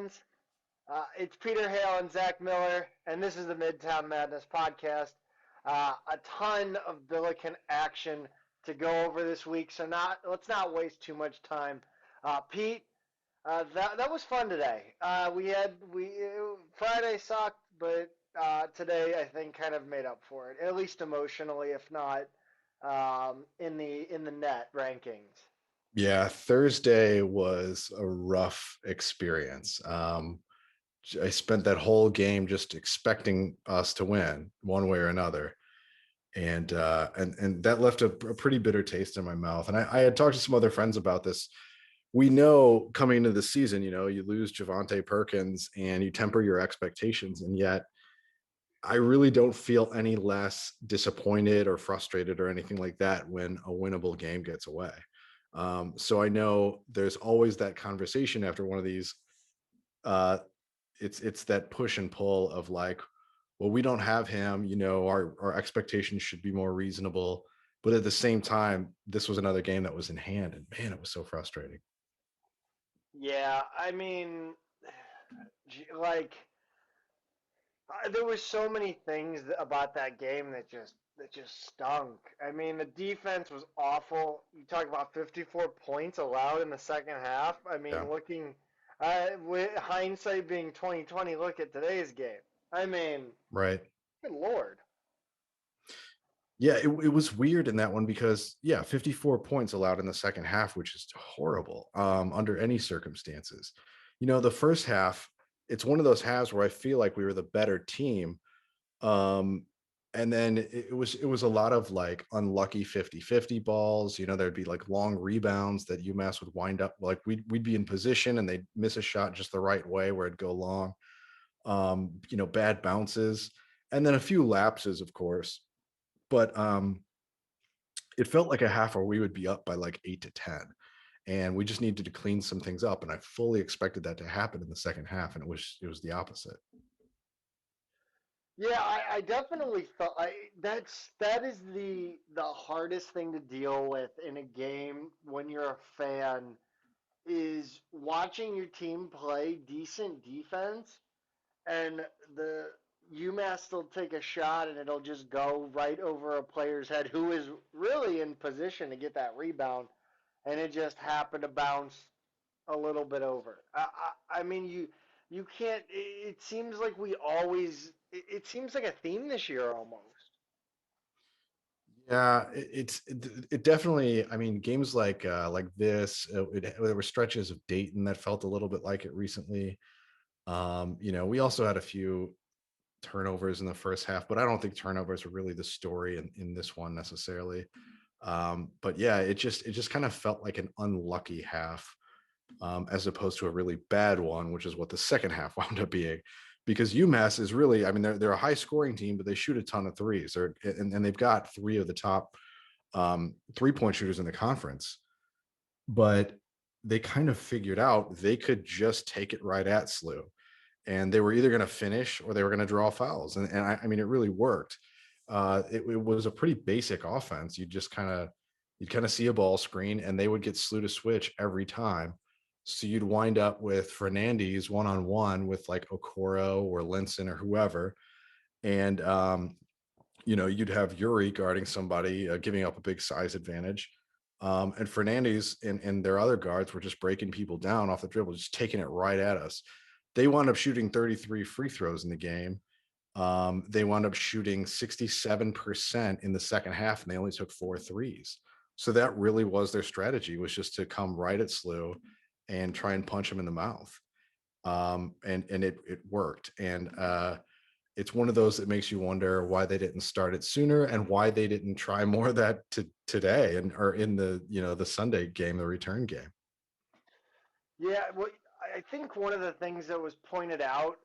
fans. It's Peter Hale and Zach Miller, and this is the Midtown Madness podcast. A ton of Billiken action to go over this week, so let's not waste too much time. Pete, that was fun today. We Friday sucked, but today I think kind of made up for it, at least emotionally, if not in the net rankings. Yeah, Thursday was a rough experience. I spent that whole game just expecting us to win one way or another, and that left a pretty bitter taste in my mouth. And I had talked to some other friends about this. We know coming into the season, you lose Javante Perkins and you temper your expectations, and yet I really don't feel any less disappointed or frustrated or anything like that when a winnable game gets away. So I know there's always that conversation after one of these. Uh, it's that push and pull of like, well, we don't have him. Our expectations should be more reasonable. But at the same time, this was another game that was in hand, and man, it was so frustrating. Yeah, I mean, like there was so many things about that game that just stunk. I mean, the defense was awful. You talk about 54 points allowed in the second half. I Yeah, mean, with hindsight being 2020, look at today's game. I mean, right. good lord. Yeah, it was weird in that one because 54 points allowed in the second half, which is horrible under any circumstances. The first half, it's one of those halves where I feel like we were the better team. Um, and then it was a lot of like unlucky 50-50 balls. There'd be like long rebounds that UMass would wind up like we'd be in position and they'd miss a shot just the right way where it'd go long. Bad bounces, and then a few lapses, of course. But it felt like a half where we would be up by like 8 to 10, and we just needed to clean some things up. And I fully expected that to happen in the second half, and it was the opposite. Yeah, I definitely thought that is the hardest thing to deal with in a game when you're a fan is watching your team play decent defense and the UMass will take a shot and it'll just go right over a player's head who is really in position to get that rebound, and it just happened to bounce a little bit over. I mean, you can't. It seems like we always. It seems like a theme this year almost. Yeah, it definitely. I mean, games like this, there were stretches of Dayton that felt a little bit like it recently. We also had a few turnovers in the first half, but I don't think turnovers were really the story in this one necessarily. But yeah, it just kind of felt like an unlucky half, as opposed to a really bad one, which is what the second half wound up being. Because UMass is really, I mean, they're a high scoring team, but they shoot a ton of threes. And they've got three of the top 3-point shooters in the conference. But they kind of figured out they could just take it right at SLU, and they were either going to finish or they were going to draw fouls. And I mean, it really worked. It was a pretty basic offense. You'd kind of see a ball screen and they would get SLU to switch every time. So you'd wind up with Fernandez one-on-one with like Okoro or Linson or whoever. And, you'd have Yuri guarding somebody, giving up a big size advantage. And Fernandez and their other guards were just breaking people down off the dribble, just taking it right at us. They wound up shooting 33 free throws in the game. They wound up shooting 67% in the second half, and they only took 4 threes. So that really was their strategy, was just to come right at SLU and try and punch him in the mouth. And it worked. And it's one of those that makes you wonder why they didn't start it sooner and why they didn't try more of that today or in the Sunday game, the return game. Yeah, well, I think one of the things that was pointed out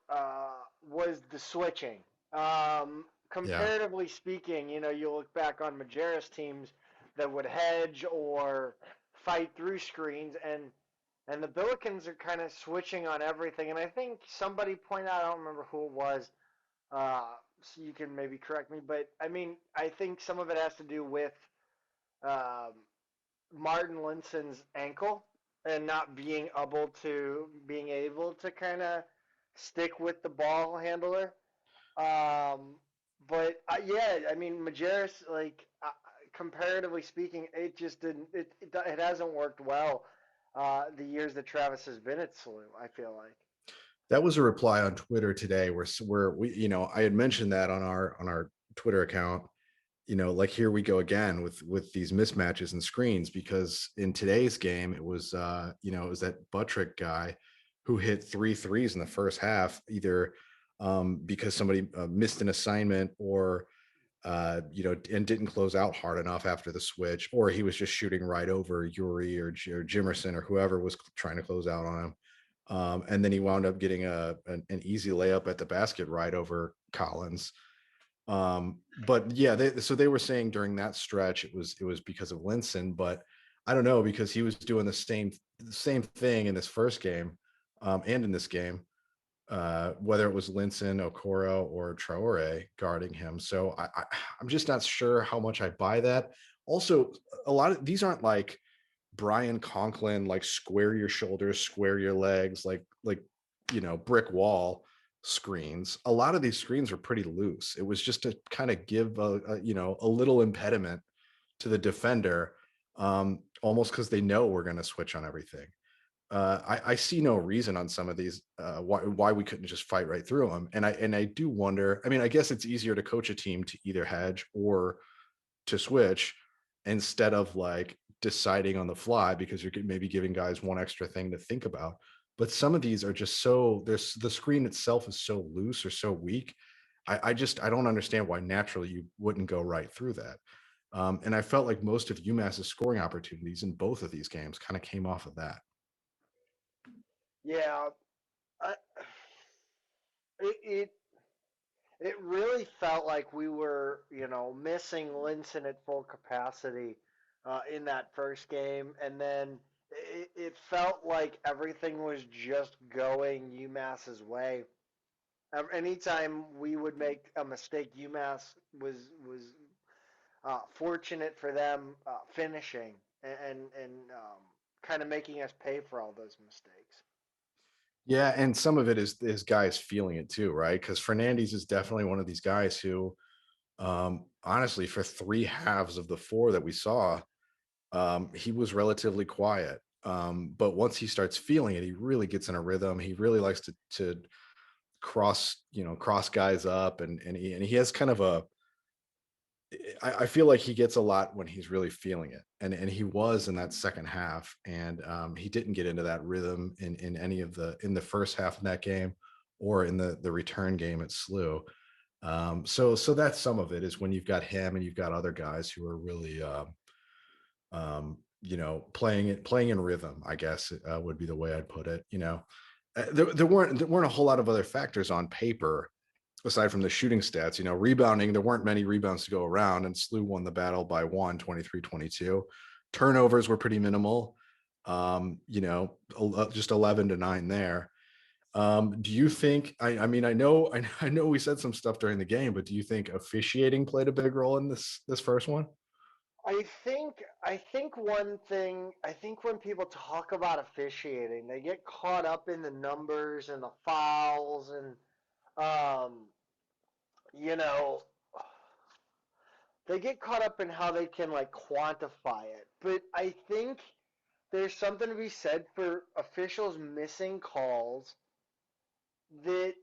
was the switching. Yeah. Comparatively speaking, you look back on Majerus teams that would hedge or fight through screens, and the Billikens are kind of switching on everything. And I think somebody pointed out, I don't remember who it was, so you can maybe correct me, but I mean, I think some of it has to do with um, Martin Linson's ankle. and not being able to kind of stick with the ball handler. But yeah, I mean, Majerus, like comparatively speaking, it just didn't. It hasn't worked well the years that Travis has been at SLU. I feel like. That was a reply on Twitter today where we, I had mentioned that on our Twitter account, like here we go again with these mismatches and screens, because in today's game it was it was that Buttrick guy who hit three threes in the first half, either because somebody missed an assignment, or and didn't close out hard enough after the switch, or he was just shooting right over Yuri or Jimerson or whoever was trying to close out on him. And then he wound up getting an easy layup at the basket right over Collins. But yeah, so they were saying during that stretch it was because of Linson, but I don't know, because he was doing the same thing in this first game, and in this game, whether it was Linson, Okoro, or Traore guarding him. So I'm just not sure how much I buy that. Also, a lot of these aren't like Brian Conklin, like square your shoulders, square your legs, like brick wall screens. A lot of these screens were pretty loose. It was just to kind of give a little impediment to the defender, almost because they know we're going to switch on everything. I see no reason on some of these why we couldn't just fight right through them. And I do wonder. I mean, I guess it's easier to coach a team to either hedge or to switch, instead of like deciding on the fly, because you're maybe giving guys one extra thing to think about. But some of these are just so there's the screen itself is so loose or so weak. I don't understand why naturally you wouldn't go right through that. And I felt like most of UMass's scoring opportunities in both of these games kind of came off of that. Yeah, I, it, it it really felt like we were, missing Linson at full capacity in that first game, and then it felt like everything was just going UMass's way. Anytime we would make a mistake, UMass was fortunate for them finishing and kind of making us pay for all those mistakes. Yeah, and some of it is guys feeling it too, right? Because Fernandez is definitely one of these guys who, honestly, for three halves of the four that we saw, he was relatively quiet. But once he starts feeling it, he really gets in a rhythm. He really likes to cross guys up, and he has kind of a. I feel like he gets a lot when he's really feeling it, and he was in that second half, and he didn't get into that rhythm in any of the first half of that game, or in the return game at SLU. So that's some of it, is when you've got him and you've got other guys who are really playing in rhythm, I guess, would be the way I'd put it. There weren't a whole lot of other factors on paper aside from the shooting stats. Rebounding, there weren't many rebounds to go around, and SLU won the battle by 23-22. Turnovers were pretty minimal. Just 11-9 there. Do you think? I mean, I know we said some stuff during the game, but do you think officiating played a big role in this first one? I think one thing, I think when people talk about officiating, they get caught up in the numbers and the fouls and um you know they get caught up in how they can like quantify it. But I think there's something to be said for officials missing calls that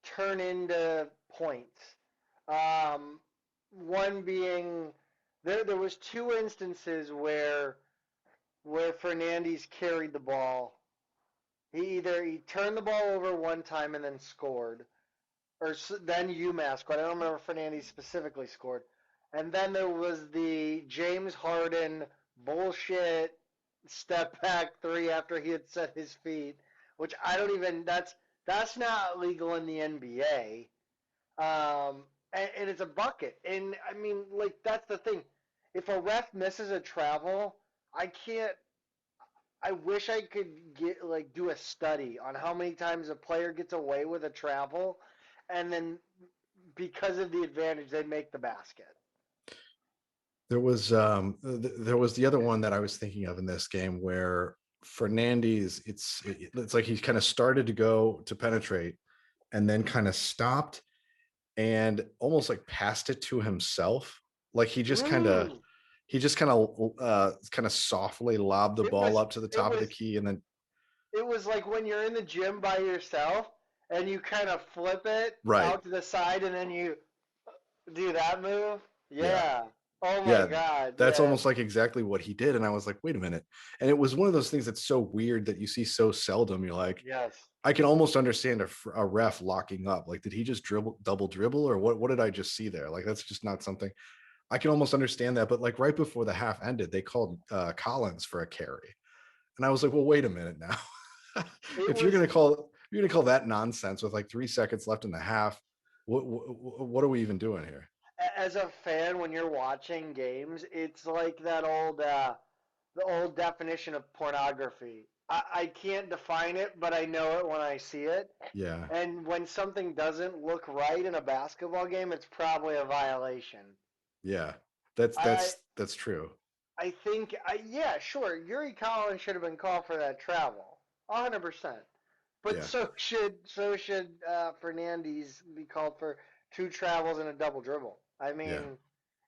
turn into points. Um, one being there was two instances where Fernandez carried the ball. He turned the ball over one time and then scored, or then UMass scored. I don't remember if Fernandez specifically scored. And then there was the James Harden bullshit step back three after he had set his feet, which I don't even. That's not legal in the NBA. And it's a bucket. And I mean, like that's the thing. If a ref misses a travel, I can't. I wish I could get like do a study on how many times a player gets away with a travel, and then because of the advantage, they make the basket. There was the other one that I was thinking of in this game, where Fernandes, it's like he's kind of started to go to penetrate and then kind of stopped and almost like passed it to himself. Like Mm. he just kind of softly lobbed the It ball was up to the it top of the was key and then it was like when you're in the gym by yourself and you kind of flip it right. out to the side and then you do that move. Yeah. Yeah. Oh my Yeah. God. That's Yeah. almost like exactly what he did. And I was like, wait a minute. And it was one of those things that's so weird that you see so seldom. You're like, Yes. I can almost understand a ref locking up. Like, did he just double dribble, or what? What did I just see there? Like, that's just not something I can almost understand that. But like right before the half ended, they called Collins for a carry, and I was like, well, wait a minute now. It If was you're gonna call that nonsense with like 3 seconds left in the half, what are we even doing here? as a fan when you're watching games, it's like that old the old definition of pornography. I can't define it, but I know it when I see it. Yeah, And when something doesn't look right in a basketball game, it's probably a violation. yeah, I that's true. I think yeah, sure, Yuri Collins should have been called for that travel, 100%. But Yeah, so should Fernandes be called for two travels and a double dribble. I yeah, mean,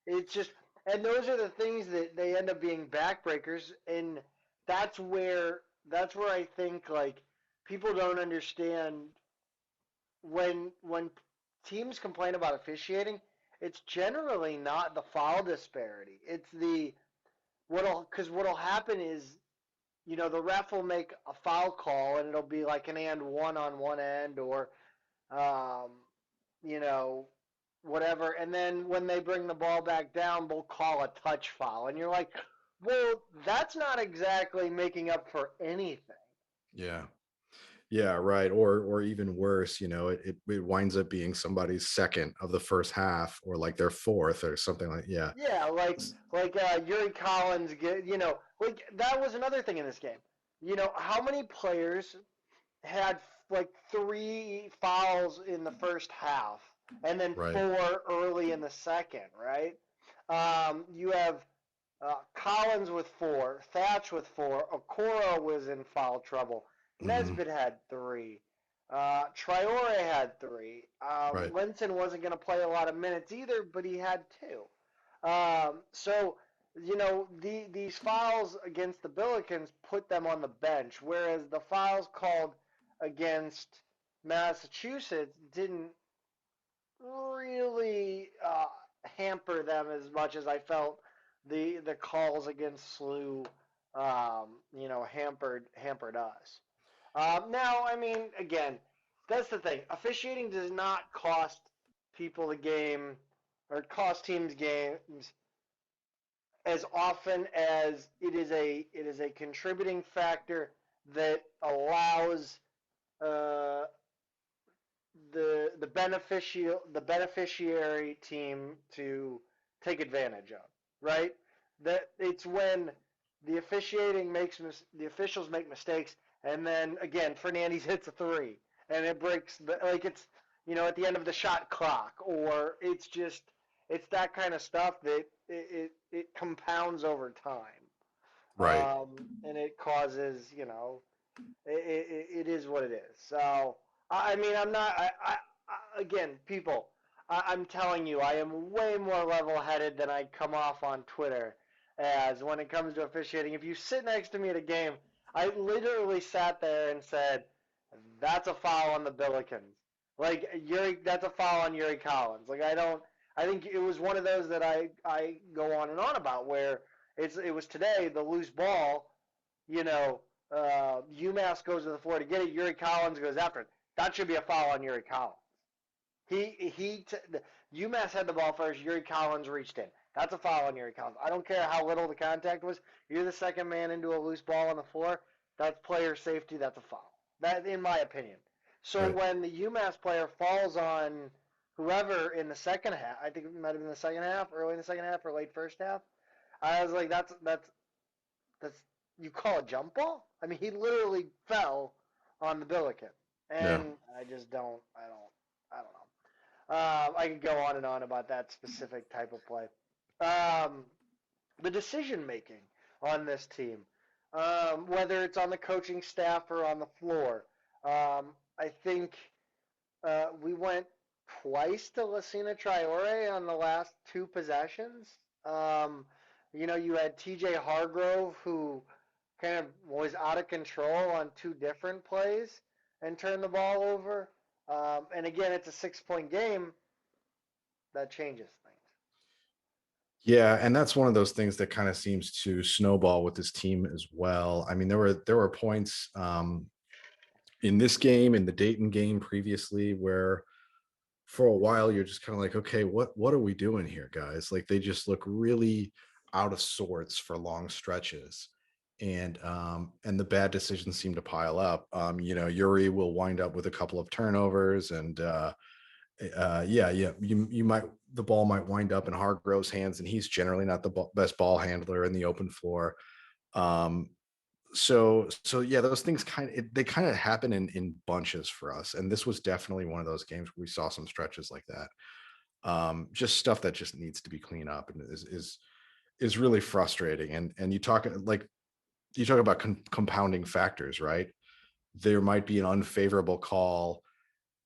it's just, and those are the things that they end up being backbreakers, and that's where I think like people don't understand when teams complain about officiating, it's generally not the foul disparity. It's the what'll happen is the ref will make a foul call and it'll be like an and one on one end or um, you know whatever, and then when they bring the ball back down, they'll call a touch foul, and you're like, well, that's not exactly making up for anything. yeah. Yeah, right. Or even worse, it winds up being somebody's second of the first half, or like their fourth, or something like yeah. Yeah, like Yuri Collins, like that was another thing in this game. How many players had like three fouls in the first half and then Right. four early in the second, right? You have Collins with four, Thatch with four, Okoro was in foul trouble, Hmm. Nesbitt had three, Traore had three. Right. Linton wasn't going to play a lot of minutes either, but he had two. So these fouls against the Billikens put them on the bench, whereas the fouls called against Massachusetts didn't really hamper them as much as I felt the calls against SLU, hampered us. Now, I mean, again, that's the thing. Officiating does not cost people the game or cost teams games as often as it is a contributing factor that allows uh, the beneficiary team to take advantage of, right? That it's when the officials make mistakes, and then again Fernandes hits a three, and it breaks it's at the end of the shot clock, or it's that kind of stuff that it compounds over time, Right. and it causes it is what it is. So I mean, I'm not. Again, people, I'm telling you, I am way more level-headed than I come off on Twitter as when it comes to officiating. If you sit next to me at a game, I literally sat there and said, "That's a foul on the Billikens." Like that's a foul on Yuri Collins. Like I don't. I think it was one of those that I go on and on about where it was today the loose ball, you know, UMass goes to the floor to get it. Yuri Collins goes after it. That should be a foul on Yuri Collins. UMass had the ball first. Yuri Collins reached in. That's a foul on Yuri Collins. I don't care how little the contact was. You're the second man into a loose ball on the floor. That's player safety. That's a foul. That, in my opinion. So Right. when the UMass player falls on whoever in the second half, I think it might have been the second half, early in the second half or late first half. I was like, that's you call a jump ball? I mean, he literally fell on the Billiken, Yeah. and I don't know. I could go on and on about that specific type of play. Um, the decision making on this team. whether it's on the coaching staff or on the floor. I think we went twice to Lucina Traore on the last two possessions. Um, you had TJ Hargrove, who kind of was out of control on two different plays and turned the ball over. And again, it's a 6 point game. That changes things. Yeah, and that's one of those things that kind of seems to snowball with this team as well. I mean, there were points in this game, in the Dayton game previously, where for a while you're just kind of like, okay, what are we doing here, guys? Like they just look really out of sorts for long stretches. And the bad decisions seem to pile up. Yuri will wind up with a couple of turnovers, and yeah, you might the ball might wind up in Hargrove's hands, and he's generally not the best ball handler in the open floor. Um, so yeah, those things they kind of happen in bunches for us, and this was definitely one of those games where we saw some stretches like that. Just stuff that just needs to be cleaned up and is really frustrating. And you talk about compounding factors, right? There might be an unfavorable call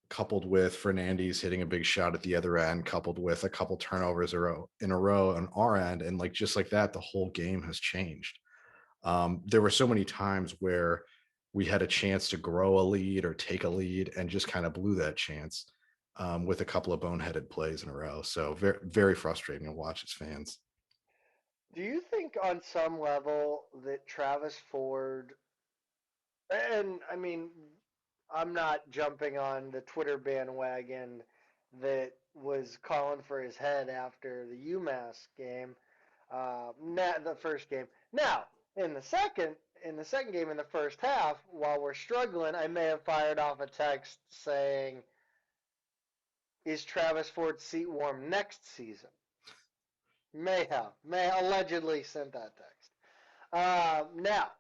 coupled with Fernandes hitting a big shot at the other end, coupled with a couple turnovers in a row on our end, and like just like that, the whole game has changed. There were so many times where we had a chance to grow a lead or take a lead and just kind of blew that chance with a couple of boneheaded plays in a row. So very, very frustrating to watch as fans. Do you think on some level that Travis Ford, and I mean, I'm not jumping on the Twitter bandwagon that was calling for his head after the UMass game, not the first game. Now, in the second, game in the first half, while we're struggling, I may have fired off a text saying, "Is Travis Ford's seat warm next season?" May allegedly sent that text. Now,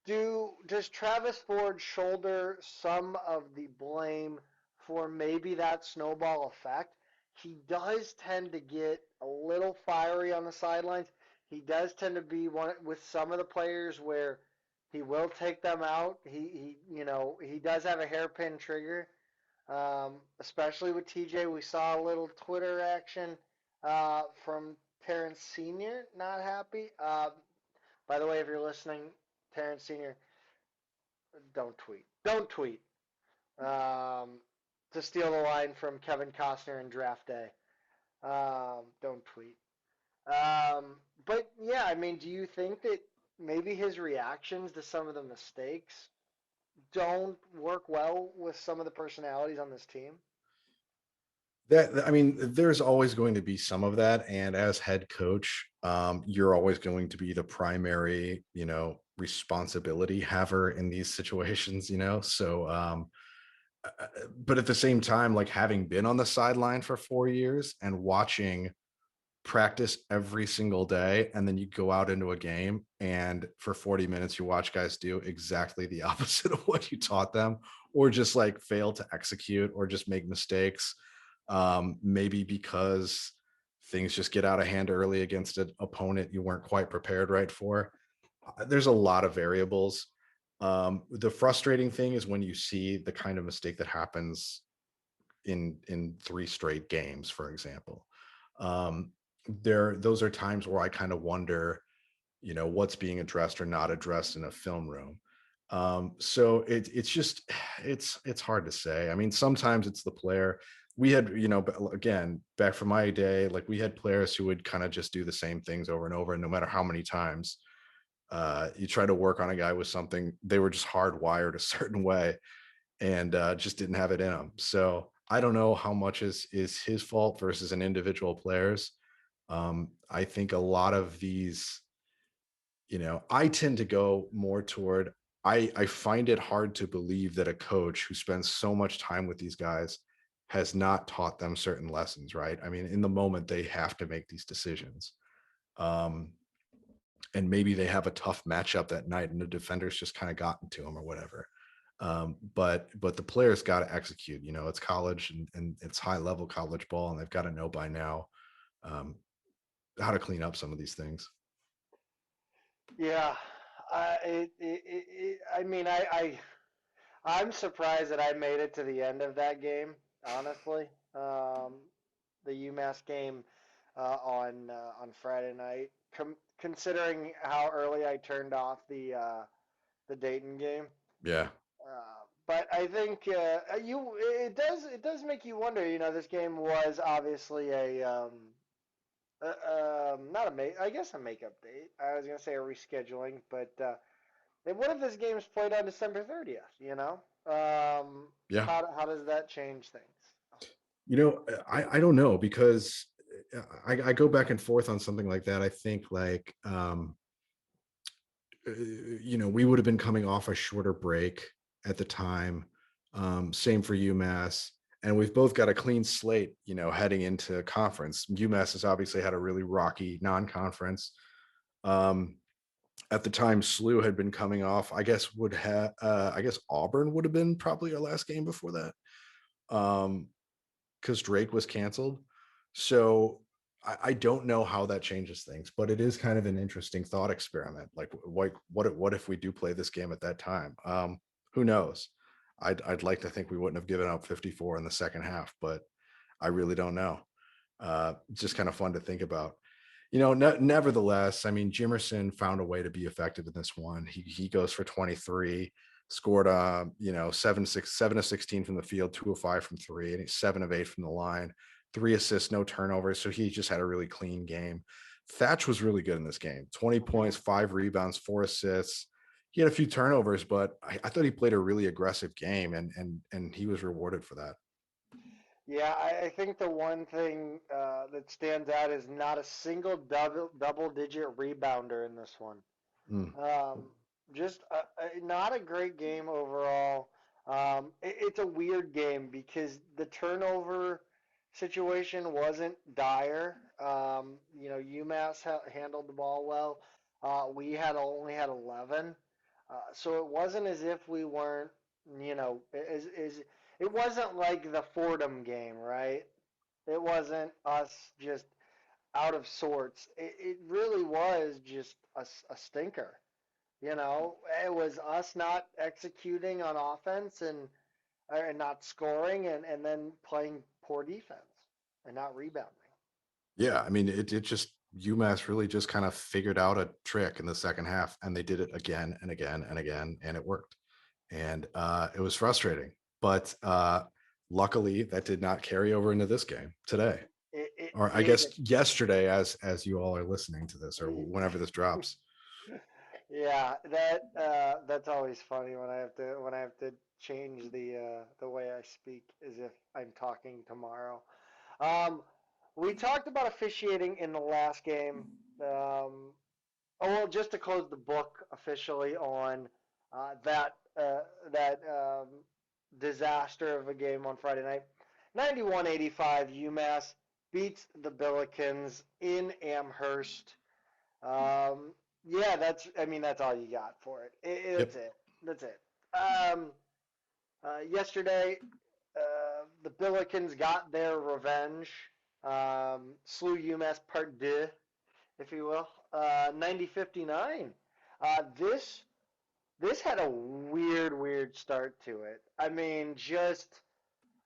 does Travis Ford shoulder some of the blame for maybe that snowball effect? He does tend to get a little fiery on the sidelines. He does tend to be one with some of the players where he will take them out. He does have a hairpin trigger, especially with TJ. We saw a little Twitter action from Terrence Senior, not happy. By the way, if you're listening, Terrence Senior, don't tweet. Don't tweet. Um, to steal the line from Kevin Costner in Draft Day. Don't tweet. But yeah, I mean, do you think that maybe his reactions to some of the mistakes don't work well with some of the personalities on this team? That I mean, there's always going to be some of that, and as head coach, you're always going to be the primary, responsibility haver in these situations. But at the same time, like having been on the sideline for 4 years and watching practice every single day, and then you go out into a game and for 40 minutes you watch guys do exactly the opposite of what you taught them, or just like fail to execute or just make mistakes, maybe because things just get out of hand early against an opponent you weren't quite prepared right for. There's a lot of variables. The frustrating thing is when you see the kind of mistake that happens in three straight games, for example. um, those are times where I kind of wonder, what's being addressed or not addressed in a film room. So it's just it's hard to say. I mean, sometimes it's the player. We had, again, back from my day, like we had players who would kind of just do the same things over and over, and no matter how many times you try to work on a guy with something, they were just hardwired a certain way, and just didn't have it in him. So I don't know how much is his fault versus an individual player's. I think a lot of these, I tend to go more toward. I find it hard to believe that a coach who spends so much time with these guys has not taught them certain lessons, right? I mean, in the moment they have to make these decisions. Um, and maybe they have a tough matchup that night and the defenders just kind of gotten to them or whatever. But the players got to execute. It's college, and it's high level college ball, and they've got to know by now um, how to clean up some of these things. Yeah, I mean, I'm surprised that I made it to the end of that game. Honestly, the UMass game on Friday night, considering how early I turned off the Dayton game. Yeah. But I think it does make you wonder. This game was obviously not I guess a makeup date. I was gonna say a rescheduling, but what if this game's played on December 30th? Yeah. How does that change things? I don't know because I go back and forth on something like that. I think like we would have been coming off a shorter break at the time. Same for UMass. And we've both got a clean slate, heading into conference. UMass has obviously had a really rocky non-conference. Um, at the time, SLU had been coming off. I guess Auburn would have been probably our last game before that. Because Drake was canceled. So I don't know how that changes things, but it is kind of an interesting thought experiment. Like, what if we do play this game at that time? Who knows? I'd like to think we wouldn't have given up 54 in the second half, but I really don't know. Just kind of fun to think about. Nevertheless, I mean, Jimerson found a way to be effective in this one. He goes for 23, scored 7 of 16 from the field, 2 of 5 from three, and he's 7 of 8 from the line, 3 assists, no turnovers. So he just had a really clean game. Thatch was really good in this game. 20 points, 5 rebounds, 4 assists. He had a few turnovers, but I thought he played a really aggressive game, and he was rewarded for that. Yeah, I think the one thing that stands out is not a single double digit rebounder in this one. Mm, Um, just not a great game overall. It's a weird game because the turnover situation wasn't dire. UMass handled the ball well. We had only had 11, so it wasn't as if we weren't. It wasn't like the Fordham game, right? It wasn't us just out of sorts. It really was just a stinker. It was us not executing on offense and not scoring and then playing poor defense and not rebounding. yeah, I mean, it just UMass really just kind of figured out a trick in the second half, and they did it again and again and again, and it worked. And it was frustrating, but luckily that did not carry over into this game today, It or I did. guess yesterday, as you all are listening to this, or whenever this drops. Yeah, that's always funny when I have to change the way I speak as if I'm talking tomorrow. Um, we talked about officiating in the last game. Oh, well, just to close the book officially on that disaster of a game on Friday night. 91-85, UMass beats the Billikens in Amherst. Yeah, that's all you got for it. Yep. That's it. That's it. Um, Yesterday, the Billikens got their revenge. Slew UMass Part 2, if you will. 90-59. This had a weird start to it. I mean, just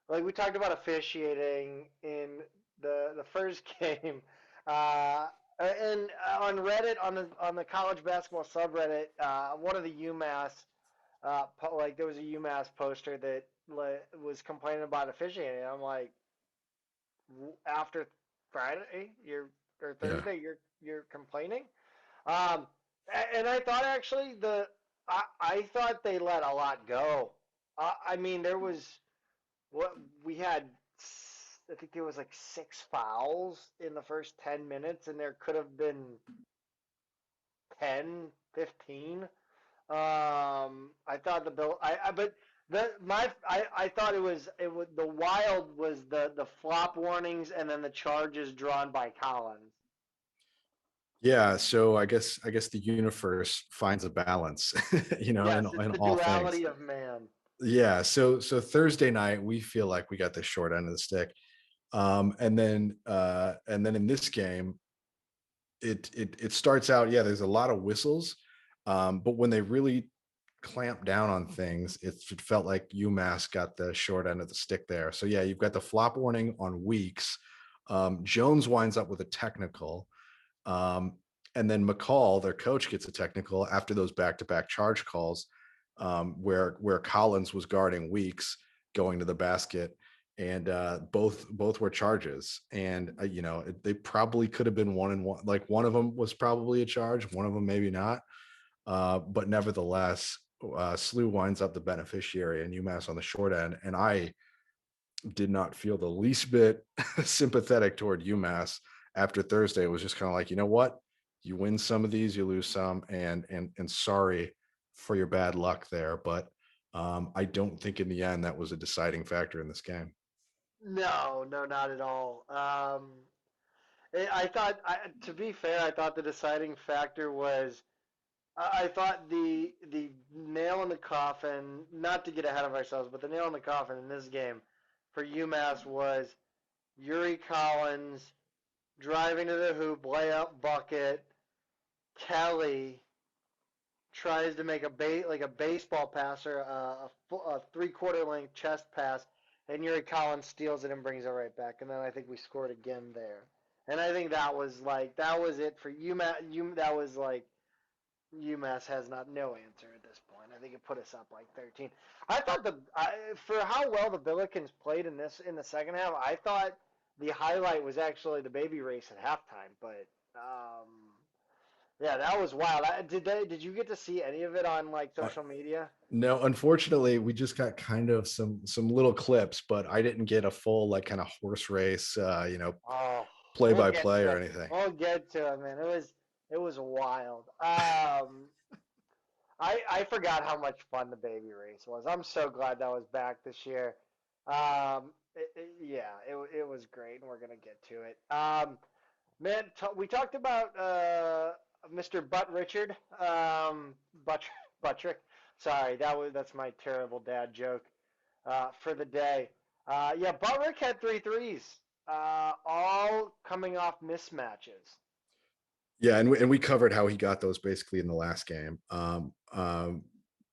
like we talked about officiating in the first game, and on Reddit on the college basketball subreddit, one of the UMass like there was a UMass poster that was complaining about officiating. I'm like, after Friday, or Yeah. Thursday, you're complaining. Um, and I thought actually I thought they let a lot go. I mean, there was what we had. I think there was like 6 fouls in the first 10 minutes, and there could have been 10, 15. I thought the bill. But I thought it was the Wild was the flop warnings and then the charges drawn by Collins. Yeah, so I guess the universe finds a balance, in Yes, it's the all things. duality of man. Yeah, so Thursday night we feel like we got the short end of the stick. And then in this game, it starts out, yeah, there's a lot of whistles, but when they really clamp down on things, it felt like UMass got the short end of the stick there. So yeah, you've got the flop warning on Weeks. Jones winds up with a technical. Um, and then McCall, their coach, gets a technical after those back-to-back charge calls, where Collins was guarding Weeks going to the basket, and both were charges. And they probably could have been 1-1. Like one of them was probably a charge, one of them maybe not. But nevertheless, SLU winds up the beneficiary and UMass on the short end. And I did not feel the least bit sympathetic toward UMass after Thursday. It was just kind of like, you know what? You win some of these, you lose some, and sorry for your bad luck there. But I don't think in the end that was a deciding factor in this game. No, no, not at all. I thought, to be fair, I thought the deciding factor was I thought the nail in the coffin, not to get ahead of ourselves, but the nail in the coffin in this game for UMass was Yuri Collins driving to the hoop, layup, bucket. Kelly tries to make like a baseball pass or a 3/4 length chest pass, and Yuri Collins steals it and brings it right back. And then I think we scored again there. And I think that was it for UMass. That was like UMass has no answer at this point. I think it put us up like 13. I thought for how well the Billikens played in the second half, I thought the highlight was actually the baby race at halftime. But yeah, that was wild. Did you get to see any of it on like Uh, social media? no, unfortunately, we just got kind of some little clips, but I didn't get a full like kind of horse race, Oh, play we'll by get play to or it. anything. We'll get to it, man. It was wild. I forgot how much fun the baby race was. I'm so glad that was back this year. Yeah, it was great, and we're gonna get to it. Man, we talked about Mr. Butt Richard, Butt Buttrick. Sorry, that's my terrible dad joke for the day. Yeah, Buttrick had three threes, all coming off mismatches. Yeah, and we covered how he got those basically in the last game.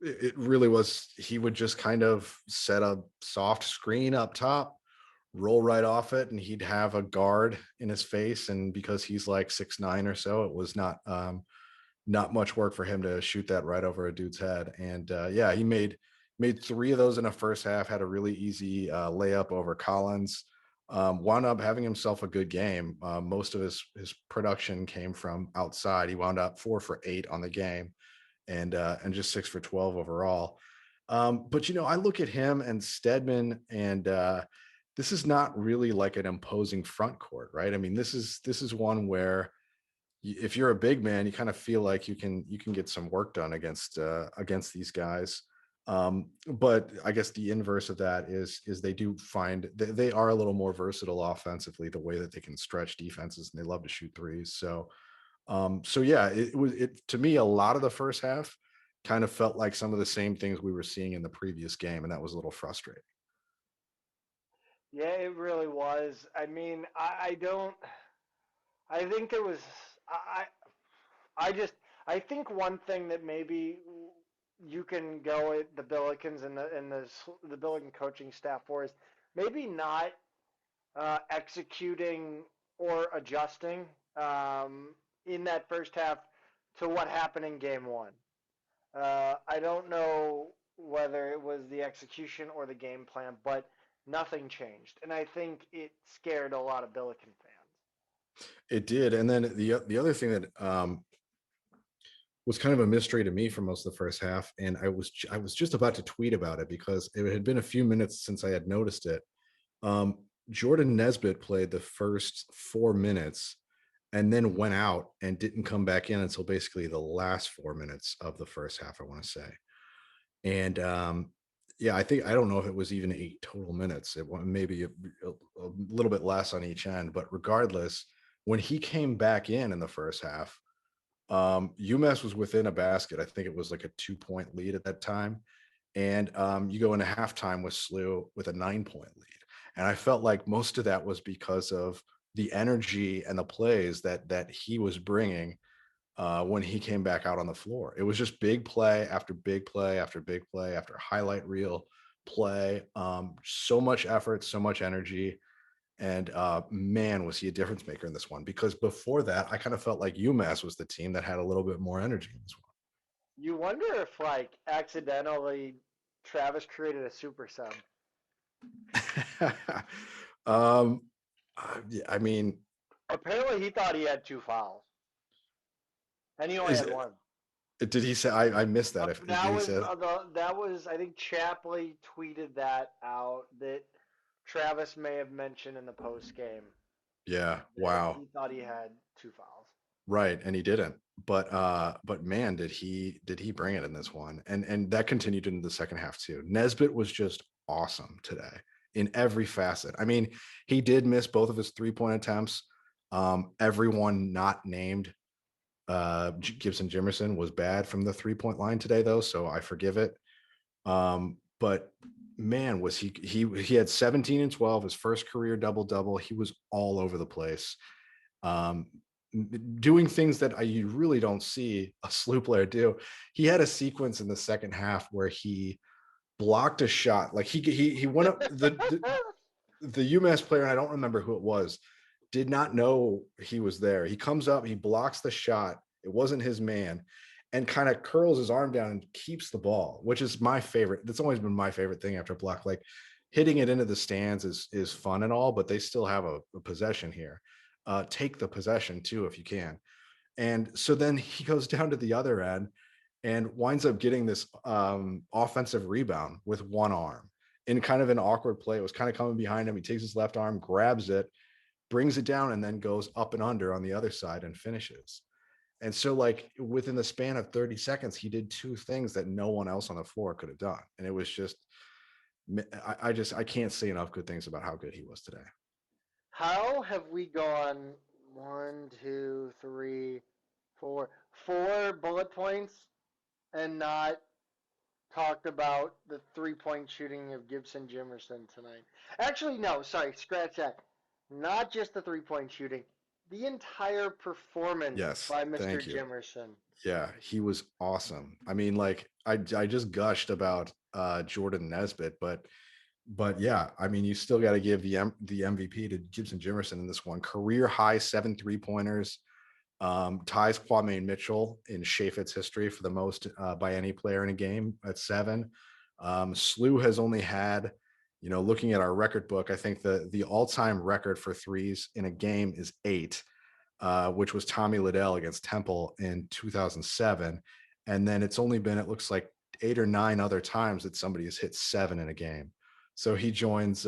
It really was, he would just kind of set a soft screen up top, roll right off it, and he'd have a guard in his face. And because he's like 6'9" or so, it was not much work for him to shoot that right over a dude's head. And yeah, he made three of those in the first half, had a really easy layup over Collins. Wound up having himself a good game. Most of his production came from outside. He wound up 4 for 8 on the game, and just 6 for 12 overall. But I look at him and Stedman, and this is not really like an imposing front court, right? I mean, this is one where if you're a big man, you kind of feel like you can get some work done against these guys. But I guess the inverse of that is they do find they are a little more versatile offensively, the way that they can stretch defenses, and they love to shoot threes. So yeah, it was it to me, a lot of the first half kind of felt like some of the same things we were seeing in the previous game, and that was a little frustrating. Yeah, it really was. I mean, I don't. I think there was. I just. I think one thing that maybe you can go at the Billikens and the Billiken coaching staff for is maybe not executing or adjusting in that first half to what happened in game one. I don't know whether it was the execution or the game plan, but nothing changed, and I think it scared a lot of Billiken fans. It did, and then the other thing that was kind of a mystery to me for most of the first half, and I was just about to tweet about it because it had been a few minutes since I had noticed it. Um, Jordan Nesbitt played the first 4 minutes and then went out and didn't come back in until basically the last 4 minutes of the first half, I want to say. And yeah, I don't know if it was even 8 total minutes. It maybe a little bit less on each end, but regardless, when he came back in the first half, UMass was within a basket. I think it was like a 2 point lead at that time. And you go into halftime with SLU with a 9 point lead. And I felt like most of that was because of the energy and the plays that he was bringing when he came back out on the floor. It was just big play after big play after big play after highlight reel play. So much effort, so much energy. And man, was he a difference maker in this one, because before that, I kind of felt like UMass was the team that had a little bit more energy in this You wonder if, like, accidentally Travis created a super sub. one. um, yeah, I mean, Apparently, he thought he had 2 fouls, and he only is had one. did he say? I missed that. If did That he was say? that was I think Chapley tweeted that out, that Travis may have mentioned in the post game Yeah. that Wow. he thought he had 2 fouls. Right, and he didn't. But man, did he bring it in this one. And that continued into the second half too. Nesbitt was just awesome today in every facet. I mean, he did miss both of his three-point attempts. Everyone not named Gibson Jimerson was bad from the three-point line today, though, so I forgive it. But man, was he had 17 and 12, his first career double-double. He was all over the place. Um, doing things that you really don't see a SLU player do. He had a sequence in the second half where he blocked a shot. Like he went up the UMass player, and I don't remember who it was, did not know he was there. He comes up, he blocks the shot. It wasn't his man, and kind of curls his arm down and keeps the ball, which is my favorite. That's always been my favorite thing after a block. Like hitting it into the stands is fun and all, but they still have a possession here. Take the possession too if you can. And so then he goes down to the other end and winds up getting this offensive rebound with one arm in kind of an awkward play. It was kind of coming behind him. He takes his left arm, grabs it, brings it down, and then goes up and under on the other side and finishes. And so, like, within the span of 30 seconds, he did two things that no one else on the floor could have done. And it was just, I can't say enough good things about how good he was today. How have we gone 4 bullet points and not talked about the 3-point shooting of Gibson Jimerson tonight? Actually, no, sorry, scratch that. Not just the 3-point shooting, the entire performance Yes, by Mr. thank you. Jimerson. Yeah, he was awesome. I mean, like, I just gushed about Jordan Nesbitt, but yeah, I mean, you still got to give the MVP to Gibson Jimerson in this one. Career high 7 3-pointers, ties Kwame Mitchell in Shafit's history for the most by any player in a game at 7. SLU has only had, looking at our record book, I think the all-time record for threes in a game is 8, which was Tommy Liddell against Temple in 2007. And then it's only been, it looks like, 8 or 9 other times that somebody has hit 7 in a game. So he joins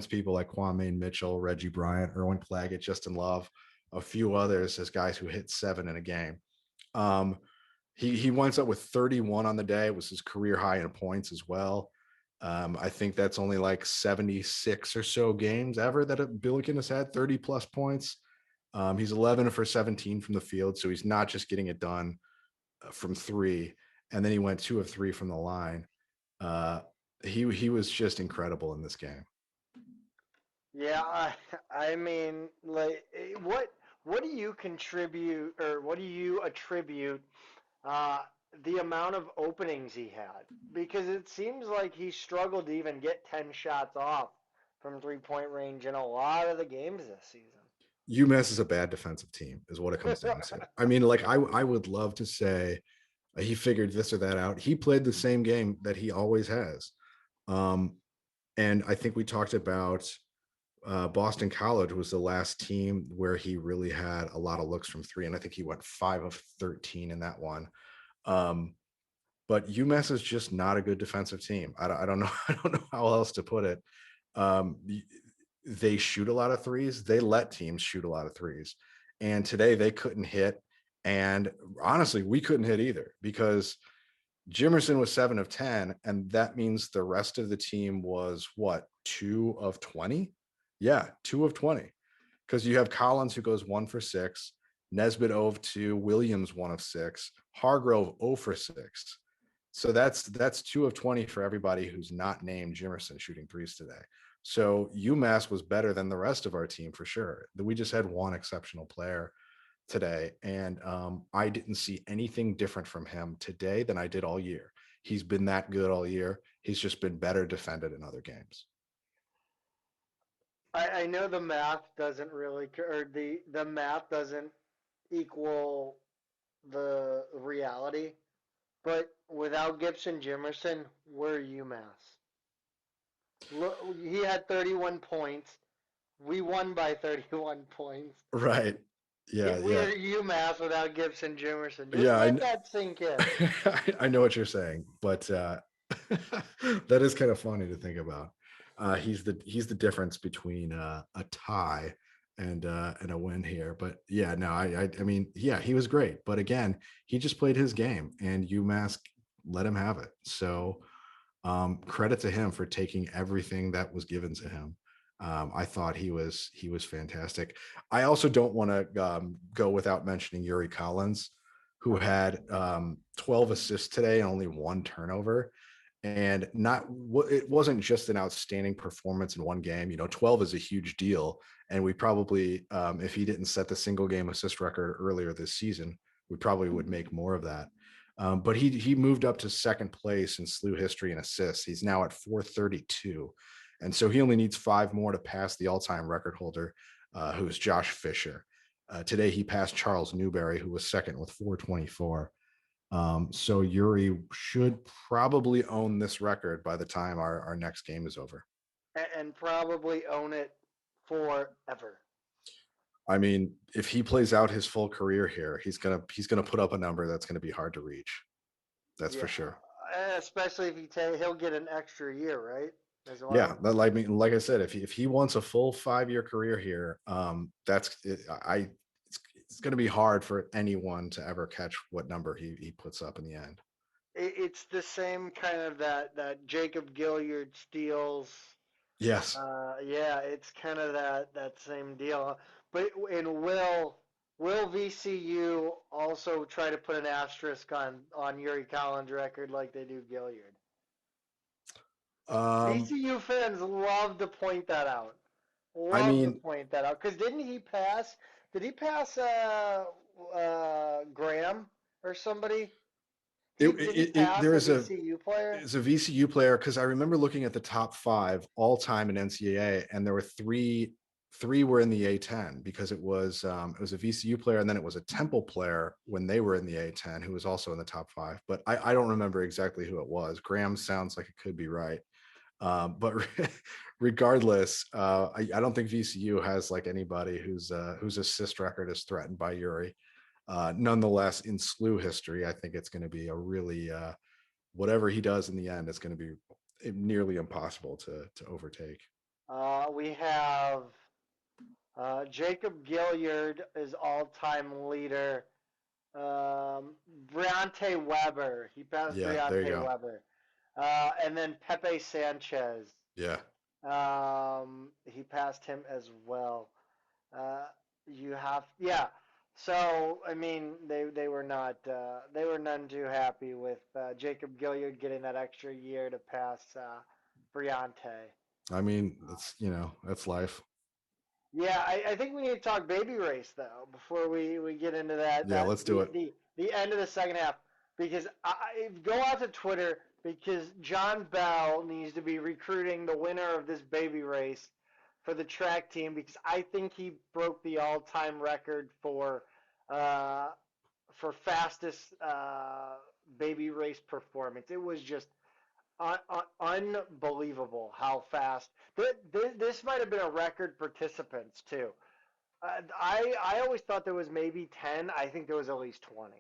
people like Kwame Mitchell, Reggie Bryant, Erwin Claggett, Justin Love, a few others as guys who hit 7 in a game. He winds up with 31 on the day. It was his career high in points as well. I think that's only like 76 or so games ever that a Billiken has had 30 plus points. He's 11 for 17 from the field, so he's not just getting it done from 3. And then he went 2 of 3 from the line. He was just incredible in this game. Yeah, I mean, like, what do you contribute, or what do you attribute uh, the amount of openings he had? Because it seems like he struggled to even get 10 shots off from 3-point range in a lot of the games this season. UMass is a bad defensive team, is what it comes down to. I mean, like, I would love to say he figured this or that out. He played the same game that he always has. And I think we talked about Boston College was the last team where he really had a lot of looks from 3. And I think he went 5 of 13 in that one. But UMass is just not a good defensive team. I don't know. I don't know how else to put it. They shoot a lot of threes. They let teams shoot a lot of threes. And today they couldn't hit. And honestly, we couldn't hit either, because Jimerson was 7 of 10. And that means the rest of the team was what, 2 of 20? Yeah, 2 of 20. Because you have Collins, who goes 1 for 6, Nesbitt 0 of 2, Williams 1 of 6, Hargrove 0 for 6. So that's 2 of 20 for everybody who's not named Jimerson shooting threes today. So UMass was better than the rest of our team for sure. We just had one exceptional player today, and I didn't see anything different from him today than I did all year. He's been that good all year. He's just been better defended in other games. I know the math doesn't really, or the math doesn't equal the reality, but without Gibson Jimerson, we're UMass. Look, he had 31 points. We won by 31 points. Right. Yeah, We yeah. are UMass without Gibson Jimerson. Just Yeah, let that sink in. I know what you're saying, but that is kind of funny to think about. He's the difference between a tie and a win here. But yeah, no, I mean, yeah, he was great. But again, he just played his game, and UMass let him have it. So credit to him for taking everything that was given to him. I thought he was fantastic. I also don't want to go without mentioning Yuri Collins, who had 12 assists today and only one turnover. And it wasn't just an outstanding performance in one game. 12 is a huge deal. And we probably, if he didn't set the single game assist record earlier this season, we probably would make more of that. But he moved up to second place in SLU history in assists. He's now at 432. And so he only needs 5 more to pass the all-time record holder, who is Josh Fisher. Today he passed Charles Newberry, who was second with 424. So Yuri should probably own this record by the time our next game is over. And probably own it forever. I mean, if he plays out his full career here, he's gonna put up a number that's gonna be hard to reach. That's for sure. Especially if he'll get an extra year, right? As well. Yeah, like I said, if he wants a full 5-year career here, that's it, it's going to be hard for anyone to ever catch what number he puts up in the end. It's the same kind of that Jacob Gilliard steals. Yes. Yeah, it's kind of that same deal. But will VCU also try to put an asterisk on Yuri Collins' record like they do Gilliard? VCU fans love to point that out. Love to point that out because didn't he pass? Did he pass Graham or somebody? Did he pass There a is VCU player? It's a VCU player because I remember looking at the top 5 all time in NCAA, and there were three were in the A10 because it was a VCU player, and then it was a Temple player when they were in the A10 who was also in the top 5. But I don't remember exactly who it was. Graham sounds like it could be right. But regardless, I don't think VCU has like anybody whose assist record is threatened by Yuri. Nonetheless, in SLU history, I think it's going to be a really whatever he does in the end, it's going to be nearly impossible to overtake. We have Jacob Gilliard is all-time leader. Briante Weber, he passed Briante Weber. And then Pepe Sanchez. Yeah. He passed him as well. So I mean, they were none too happy with Jacob Gilliard getting that extra year to pass Briante. I mean, that's life. Yeah, I think we need to talk baby race though before we get into that. Yeah, let's do it. The end of the second half, because I go out to Twitter because John Bell needs to be recruiting the winner of this baby race for the track team because I think he broke the all-time record for fastest baby race performance. It was just unbelievable how fast. This might have been a record participants too. I always thought there was maybe 10. I think there was at least 20.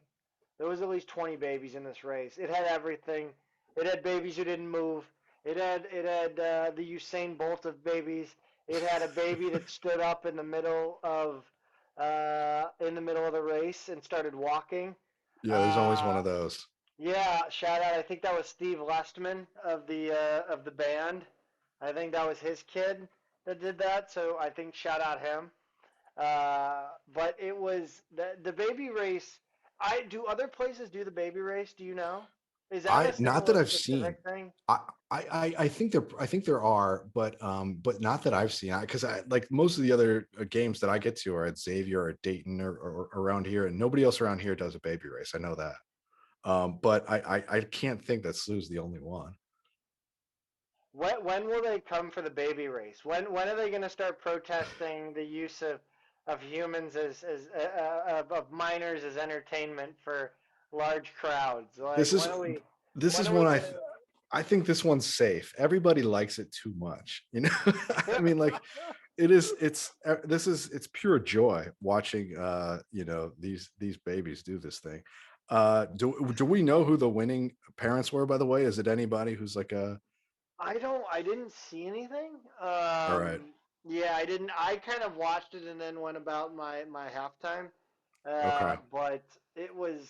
There was at least 20 babies in this race. It had everything. It had babies who didn't move. It had the Usain Bolt of babies. It had a baby that stood up in the middle of the race and started walking. Yeah, there's always one of those. Yeah, shout out. I think that was Steve Lestman of the band. I think that was his kid that did that. So I think shout out him. But it was the baby race. Do other places do the baby race? Do you know? Is that a I not that similar I've seen. specific thing? I think there are, but not that I've seen. Because I like most of the other games that I get to are at Xavier or at Dayton or around here, and nobody else around here does a baby race. I know that. But I can't think that SLU's the only one. When will they come for the baby race? When are they going to start protesting the use of humans of minors as entertainment for large crowds? Like This is this when is are we one gonna? I think this one's safe. Everybody likes it too much, I mean, like it is. It's pure joy watching these babies do this thing. Do we know who the winning parents were? By the way, is it anybody who's like a I didn't see anything. all right? Yeah, I didn't. I kind of watched it and then went about my halftime. Okay. But it was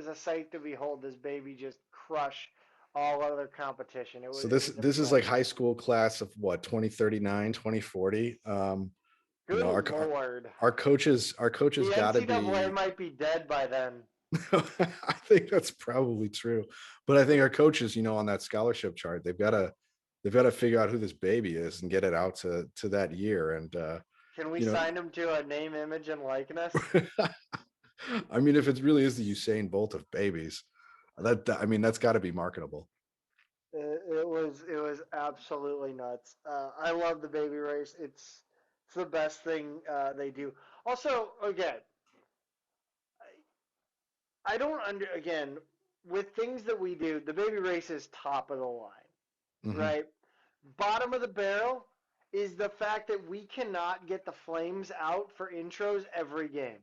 a sight to behold. This baby just crush all other competition. So It this was this is like impressive. high school class of what 2039, 2040. Good Our lord. our coaches The got to NCAA be. might be dead by then. I think that's probably true, but I think our coaches, on that scholarship chart, they've got to figure out who this baby is and get it out to that year. And Can we you know, sign him to a name, image, and likeness? I mean, if it really is the Usain Bolt of babies, I mean, that's got to be marketable. It was absolutely nuts. I love the baby race. It's the best thing they do. Also, again, I don't under again with things that we do. The baby race is top of the line, Hmm. right? Bottom of the barrel is the fact that we cannot get the flames out for intros every game.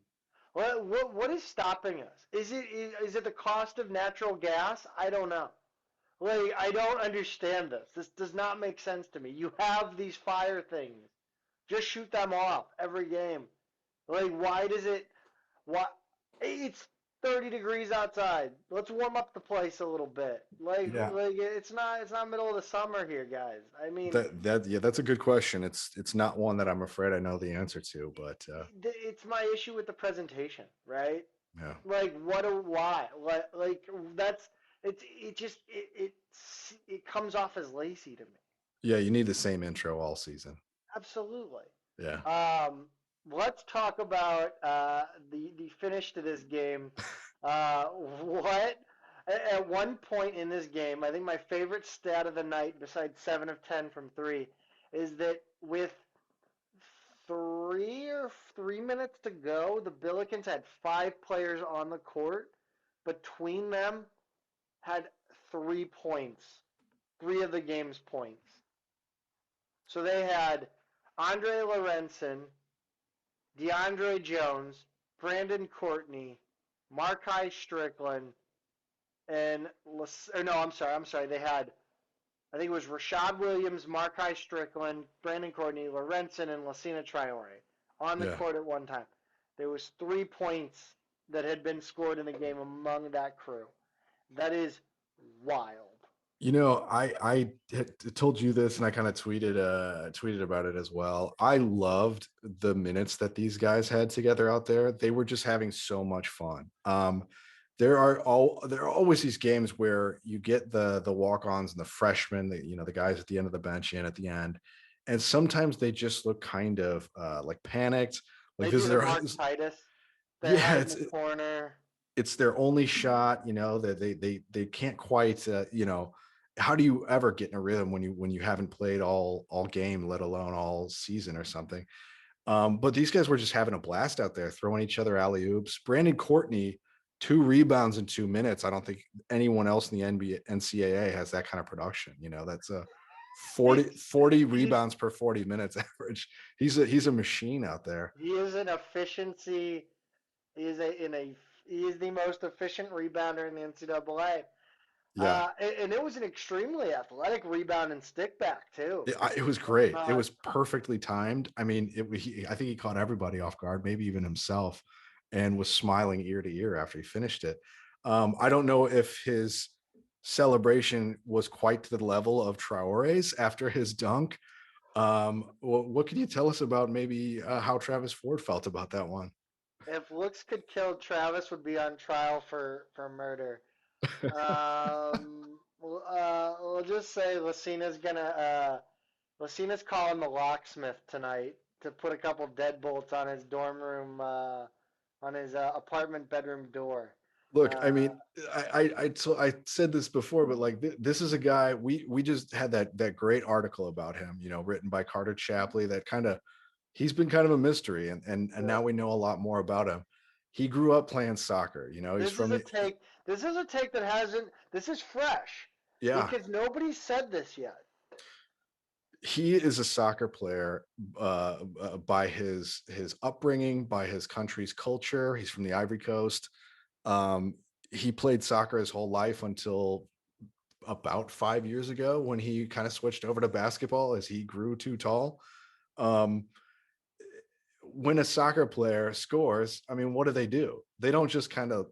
What is stopping us? Is it the cost of natural gas? I don't know. Like, I don't understand this. This does not make sense to me. You have these fire things. Just shoot them off every game. Like, why does it? What? It's 30 degrees outside. Let's warm up the place a little bit. Yeah, It's not middle of the summer here, guys. I mean, yeah, that's a good question. It's not one that I'm afraid I know the answer to, but it's my issue with the presentation, right? yeah, Like, why? Like that's it comes off as lazy to me. yeah, you need the same intro all season. Absolutely. Yeah. Um, let's talk about the finish to this game. What at one point in this game, I think my favorite stat of the night, besides 7 of 10 from three, is that with 3 minutes to go, the Billikens had 5 players on the court. Between them, had 3 points, three of the game's points. So they had Andre Lorenzen, DeAndre Jones, Brandon Courtney, Markai Strickland, and no, I'm sorry. They had I think it was Rashad Williams, Markai Strickland, Brandon Courtney, Lorenzen, and Lassina Traore on the Yeah. court at one time. There was 3 points that had been scored in the game among that crew. That is wild. I had told you this, and I kind of tweeted about it as well. I loved the minutes that these guys had together out there. They were just having so much fun. There are always these games where you get the walk-ons and the freshmen, the guys at the end of the bench and at the end, and sometimes they just look kind of like panicked. Like They this do is the their Mark Titus. They yeah, hide in the corner. it's their only shot. That they can't quite. How do you ever get in a rhythm when you haven't played all game, let alone all season or something? But these guys were just having a blast out there, throwing each other alley oops. Brandon Courtney, 2 rebounds in 2 minutes. I don't think anyone else in the NCAA has that kind of production. That's a 40 He's rebounds per 40 minutes average. He's a machine out there. he is an efficiency. He is a in a he is the most efficient rebounder in the NCAA. Yeah. And it was an extremely athletic rebound and stick back too. It was great. It Uh, was perfectly timed. I mean, I think he caught everybody off guard, maybe even himself, and was smiling ear to ear after he finished it. I don't know if his celebration was quite to the level of Traore's after his dunk. What can you tell us about maybe how Travis Ford felt about that one? if looks could kill, Travis would be on trial for murder. We'll just say Lucina's calling the locksmith tonight to put a couple deadbolts on his dorm room, on his apartment bedroom door. Look, I Uh, mean, I said this before, but like this is a guy we just had that great article about him, written by Carter Chapley. That he's been kind of a mystery, and yeah. now we know a lot more about him. He grew up playing soccer. He's This is from a take. This is a take that hasn't. This is fresh yeah. because nobody said this yet. He is a soccer player by his upbringing, by his country's culture. He's from the Ivory Coast. Um, he played soccer his whole life until about 5 years ago when he kind of switched over to basketball as he grew too tall. Um, when a soccer player scores, I mean, what do? They don't just kind of,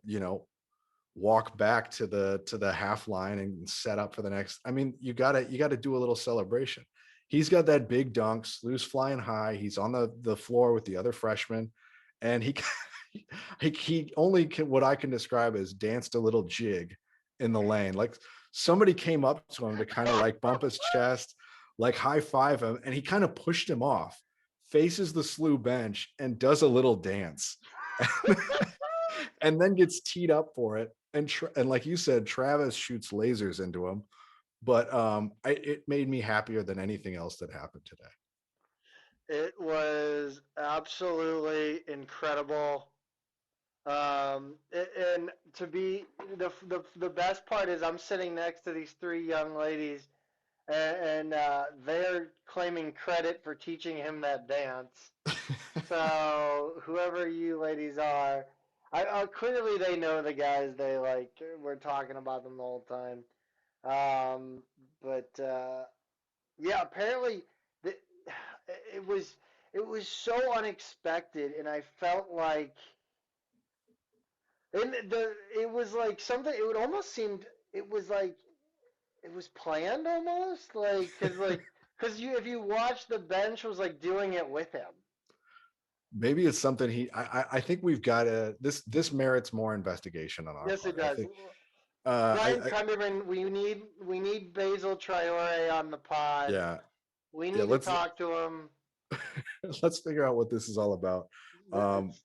walk back to the half line and set up for the next. I mean, you gotta do a little celebration. He's got that big dunk, loose flying high. He's on the floor with the other freshmen, and he only can, what I can describe as danced a little jig in the lane. Like somebody came up to him to kind of like bump his chest, like high five him, and he kind of pushed him off, faces the SLU bench, and does a little dance. And then gets teed up for it. And like you said, Travis shoots lasers into him. But it made me happier than anything else that happened today. It was absolutely incredible. And to be the best part is I'm sitting next to these three young ladies, and they're claiming credit for teaching him that dance. So whoever you ladies are, clearly they know the guys. They like we're talking about them the whole time. Um, but yeah, apparently the, it was it was so unexpected, and I felt like it was like something. It would almost seemed it was like it was planned almost, because you if you watch the bench was like doing it with him. Maybe it's something I think we've got to this merits more investigation on our Yes, it part. I does. think Brian Cunderman, we need Basil Traore on the pod. yeah. We Yeah, need to talk to him. let's figure out what this is all about. It's,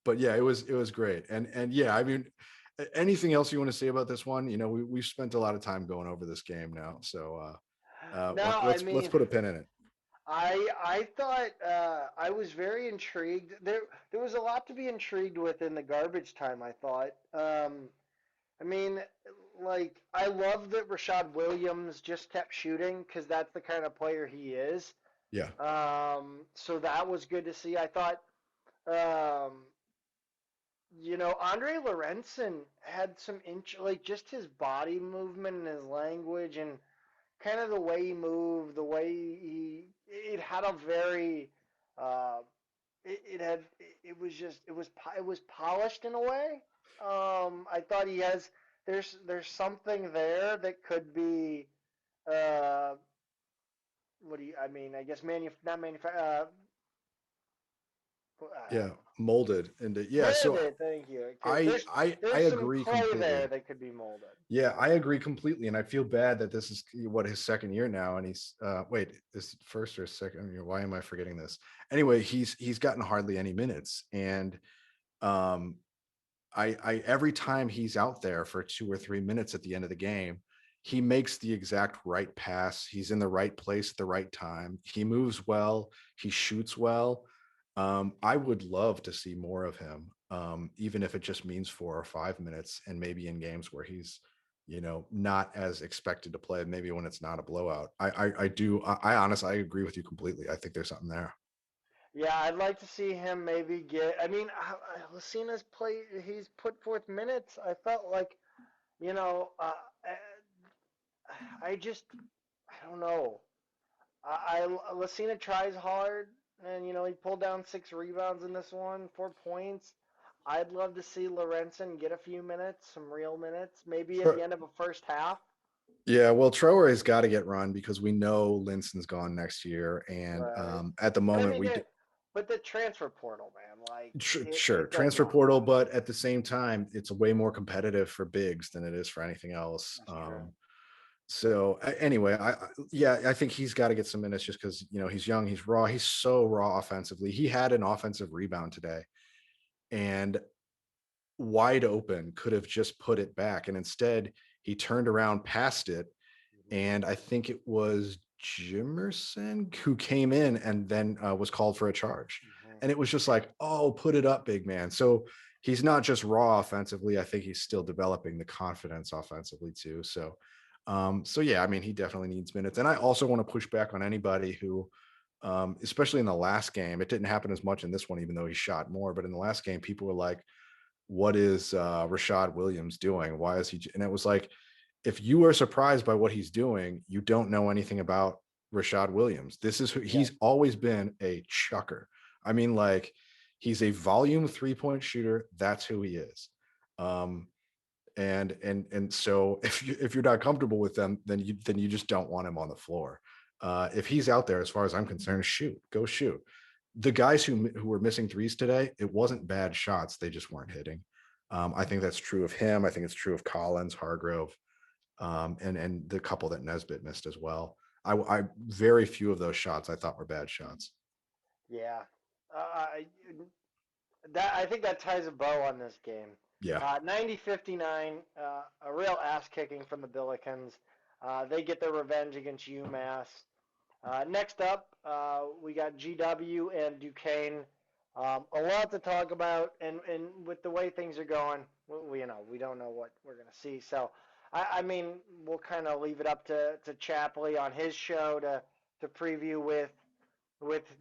But yeah, it was great. And yeah, I mean, anything else you want to say about this one? We've spent a lot of time going over this game now. So no, I let's mean, put a pin in it. I thought I was very intrigued. There was a lot to be intrigued with in the garbage time. I thought. I mean, like I love that Rashad Williams just kept shooting because that's the kind of player he is. Yeah. So that was good to see. I thought, um, Andre Lorenzen had some like just his body movement and his language and kind of the way he moved, the way it had a very, uh, it had, it was just, it was polished in a way. I thought there's something there that could be, uh, what do you, I mean, I guess not Yeah, molded into yeah. So molded. Thank you. I There's I I there's some agree clay there completely. that could be molded. Yeah, I agree completely, and I feel bad that this is what his second year now, and he's wait, is it first or second year? Why am I forgetting this? Anyway, he's gotten hardly any minutes, and um, I every time he's out there for 2 or 3 minutes at the end of the game, he makes the exact right pass. He's in the right place at the right time. He moves well. He shoots well. I would love to see more of him, even if it just means 4 or 5 minutes, and maybe in games where he's, not as expected to play. Maybe when it's not a blowout. I do. I honestly, I agree with you completely. I think there's something there. Yeah, I'd like to see him maybe get. I mean, Lucina's play. He's put forth minutes. I felt like, you know, I just, I don't know. Lucina tries hard, and he pulled down 6 rebounds in this one, 4 points. I'd love to see Lorenzen get a few minutes, some real minutes, maybe at the end of a first half. Yeah, well, Trower has got to get run because we know Linson's gone next year, and Right. at the But I moment mean, but the transfer portal, man. Like Sure, it does transfer not portal, matter. but at the same time, it's way more competitive for bigs than it is for anything else. That's true. So anyway, yeah, I think he's got to get some minutes just because he's young, he's raw, he's so raw offensively. He had an offensive rebound today, and wide open could have just put it back, and instead he turned around, passed it, Mhm. and I think it was Jimerson who came in and then was called for a charge. Mhm. And it was just like, oh, put it up, big man. So he's not just raw offensively. I think he's still developing the confidence offensively too. So yeah, I mean, he definitely needs minutes. And I also want to push back on anybody who, especially in the last game, it didn't happen as much in this one, even though he shot more. But in the last game, people were like, what is Rashad Williams doing? Why is he? And it was like, if you are surprised by what he's doing, you don't know anything about Rashad Williams. This is who Yeah. he's always been, a chucker. I mean, like, he's a volume 3-point shooter. That's who he is. Um, and so if you're not comfortable with them, then you just don't want him on the floor. If he's out there, as far as I'm concerned, go shoot. The guys who were missing threes today, it wasn't bad shots, they just weren't hitting. I think that's true of him. I think it's true of Collins, Hargrove, and the couple that Nesbitt missed as well. I very few of those shots I thought were bad shots. Yeah. That I think that ties a bow on this game. Yeah. 90-59, a real ass kicking from the Billikens. They get their revenge against UMass. Next up, we got GW and Duquesne. A lot to talk about, and with the way things are going, we don't know what we're gonna see. So, I mean, we'll kind of leave it up to Chapley on his show to preview with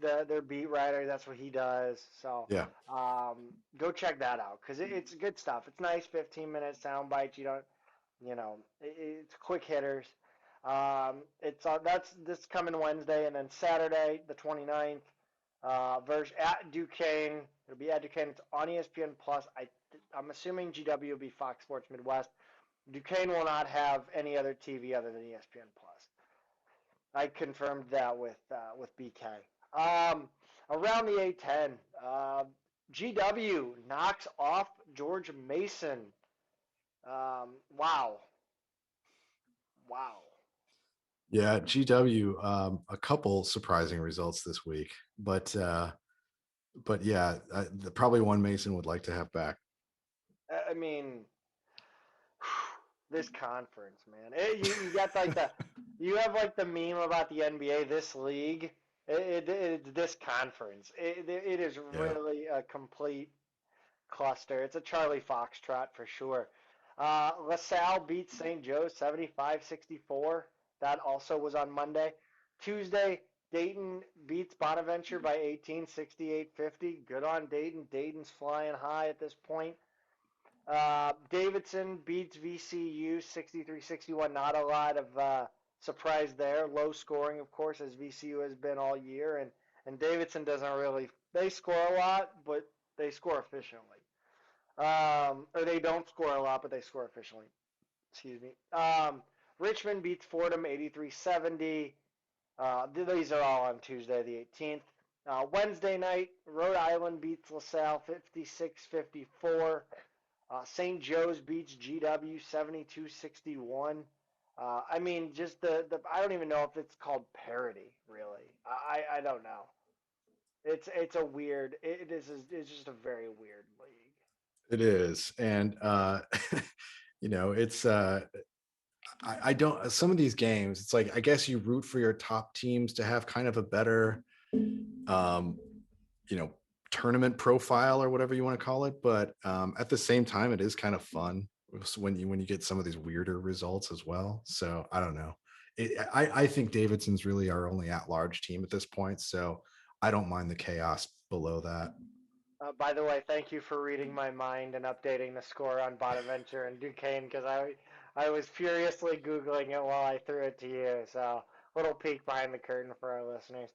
their beat writer. That's what he does. So, Yeah. go check that out because it's good stuff. It's nice, 15-minute sound bites. You don't, it's quick hitters. That's this coming Wednesday, and then Saturday, the 29th, version at Duquesne. It'll be at Duquesne. It's on ESPN Plus. I'm assuming GW will be Fox Sports Midwest. Duquesne will not have any other TV other than ESPN Plus. I confirmed that with BK. Around the A10, GW knocks off George Mason. Wow, wow. Yeah, GW, a couple surprising results this week, but yeah, probably one Mason would like to have back. I mean, this conference, man. You got like you have like the meme about the NBA, this league. It's this conference. It is Yeah. really a complete cluster. It's a Charlie Foxtrot for sure. LaSalle beats St. Joe's 75-64. That also was on Monday. Tuesday, Dayton beats Bonaventure by 18, 68-50. Good on Dayton. Dayton's flying high at this point. Davidson beats VCU 63-61. Not a lot of surprise there. Low scoring, of course, as VCU has been all year. And Davidson doesn't really, they score a lot, but they score efficiently. Or they don't score a lot, but they score efficiently. Excuse me. Richmond beats Fordham 83-70. These are all on Tuesday the 18th. Wednesday night, Rhode Island beats LaSalle 56-54. St. Joe's beats GW 72-61. I mean, just the I don't even know if it's called parity, really. I don't know. It's a weird. It's just a very weird league. It is. And it's I don't, some of these games, it's like, I guess you root for your top teams to have kind of a better um, you know, tournament profile or whatever you want to call it. But at the same time, it is kind of fun when you get some of these weirder results as well. So I don't know. I think Davidson's really our only at-large team at this point. So I don't mind the chaos below that. By the way, thank you for reading my mind and updating the score on Bonaventure and Duquesne because I was furiously googling it while I threw it to you. So little peek behind the curtain for our listeners.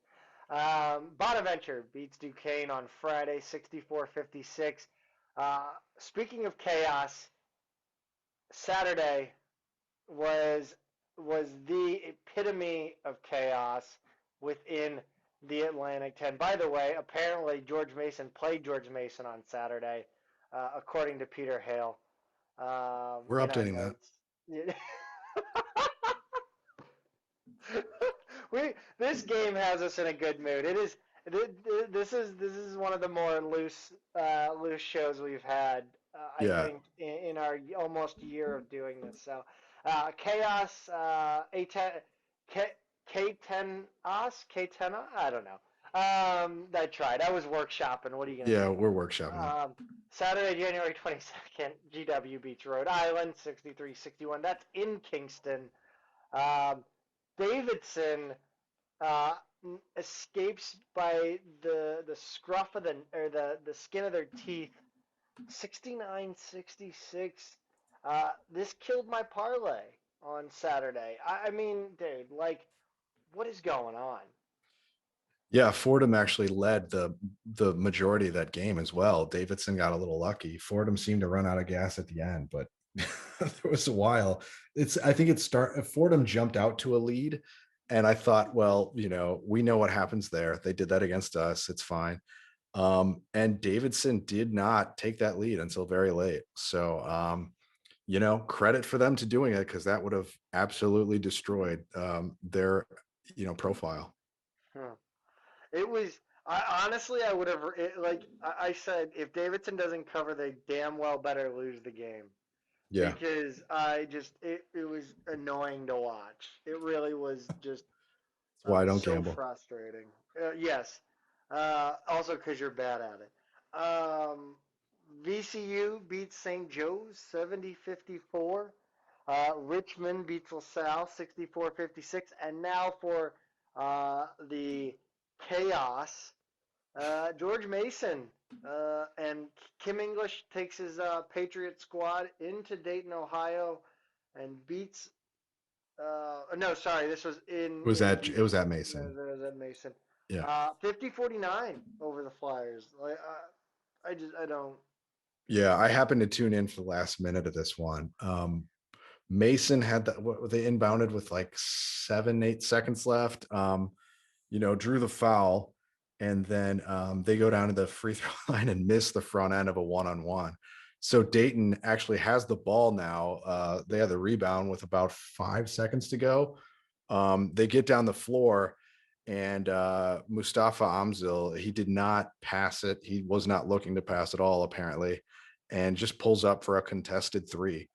Bonaventure beats Duquesne on Friday, 64-56. Speaking of chaos, Saturday was was the epitome of chaos within the Atlantic 10. By the way, apparently George Mason played George Mason on Saturday, according to Peter Hale We're in our updating that. notes. This game has us in a good mood. This is one of the more loose shows we've had. I Yeah. think in our almost year of doing this. So chaos A10 K K10 us K10 I don't know. I tried. I was workshopping. What are you gonna Yeah, do? we're workshopping it. Saturday, January 22nd, GW beats Rhode Island 63-61. That's in Kingston. Um, Davidson uh, escapes by the scruff of the skin of their teeth, 69-66. This killed my parlay on Saturday. I mean, dude, like, what is going on? Yeah, Fordham actually led the majority of that game as well. Davidson got a little lucky. Fordham seemed to run out of gas at the end, but there was a while. I think Fordham jumped out to a lead, and I thought, well, we know what happens there. They did that against us. It's fine. And Davidson did not take that lead until very late. So credit for them to doing it, because that would have absolutely destroyed their profile. Hmm. It was. Honestly, I would have like I said, if Davidson doesn't cover, they damn well better lose the game Yeah. because it was annoying to watch. It really was just That's why I don't so gamble. frustrating. Yes. Also because you're bad at it. VCU beats St. Joe's 70-54. Richmond beats LaSalle 64-56. And now for the chaos, George Mason and Kim English takes his Patriot squad into Dayton, Ohio, and beats. No, sorry, this was It was in at no, Mason. that was at Mason. Yeah. 50-49 over the Flyers. Like, I don't. Yeah, I happened to tune in for the last minute of this one. Mason had they inbounded with like 7-8 seconds left. Drew the foul, and then they go down to the free throw line and miss the front end of a one-on-one. So Dayton actually has the ball now. They have the rebound with about 5 seconds to go. They get down the floor, and Mustafa Amzil, he did not pass it. He was not looking to pass at all, apparently, and just pulls up for a contested three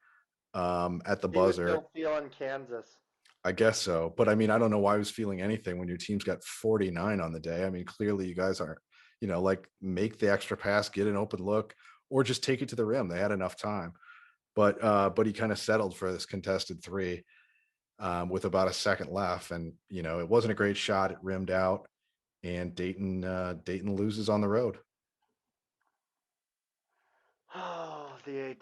at the He was buzzer. still feeling Kansas. I guess so. But I mean, I don't know why he was feeling anything when your team's got 49 on the day. I mean, clearly you guys aren't, like, make the extra pass, get an open look, or just take it to the rim. They had enough time. But he kind of settled for this contested three with about a second left. And, it wasn't a great shot. It rimmed out, and Dayton loses on the road. Oh, the A10.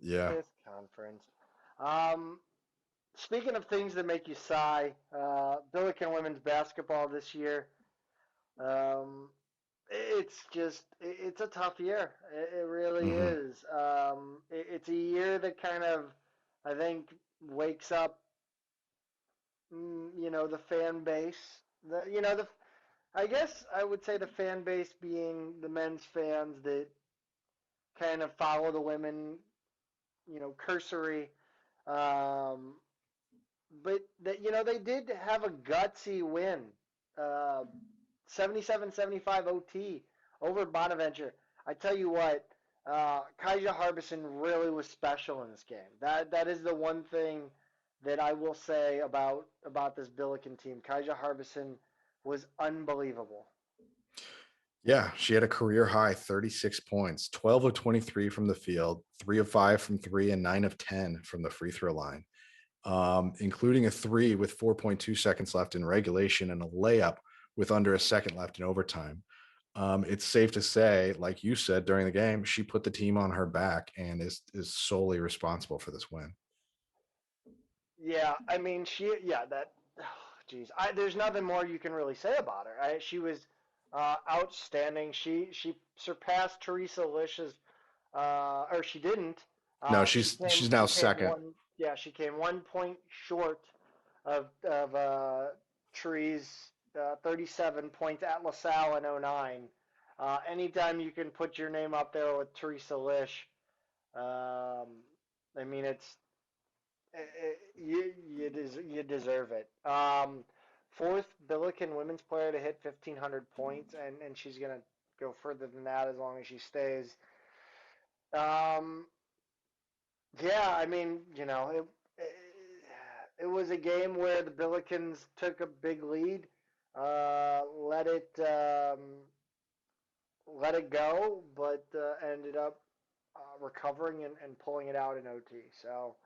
Yeah. This conference. Um, Speaking of things that make you sigh, Billiken women's basketball this year. Um, it's a tough year. It really Mm-hmm. is. It's a year that kind of, I think, wakes up, the fan base. I guess I would say the fan base being the men's fans that kind of follow the women, cursory. Um, but they did have a gutsy win, uh, 77-75 OT over Bonaventure. I tell you what, Kaija Harbison really was special in this game. That is the one thing that I will say about this Billiken team. Kaija Harbison was unbelievable. Yeah, she had a career high 36 points, 12 of 23 from the field, 3 of 5 from three, and 9 of 10 from the free throw line, including a three with 4.2 seconds left in regulation and a layup with under a second left in overtime. It's safe to say, like you said during the game, she put the team on her back and is solely responsible for this win. Yeah, I mean that. Geez, there's nothing more you can really say about her. She was outstanding. She surpassed Teresa Lish's, or she didn't. No, She she's came now she came second. one yeah she came 1 point short of Therese 37 points at LaSalle in '09. Anytime you can put your name up there with Teresa Lish, I mean, you deserve it. Fourth Billiken women's player to hit 1,500 points, and she's gonna go further than that as long as she stays. Um, yeah, I mean, it was a game where the Billikens took a big lead, uh, let it um, let it go, but ended up recovering and pulling it out in OT. So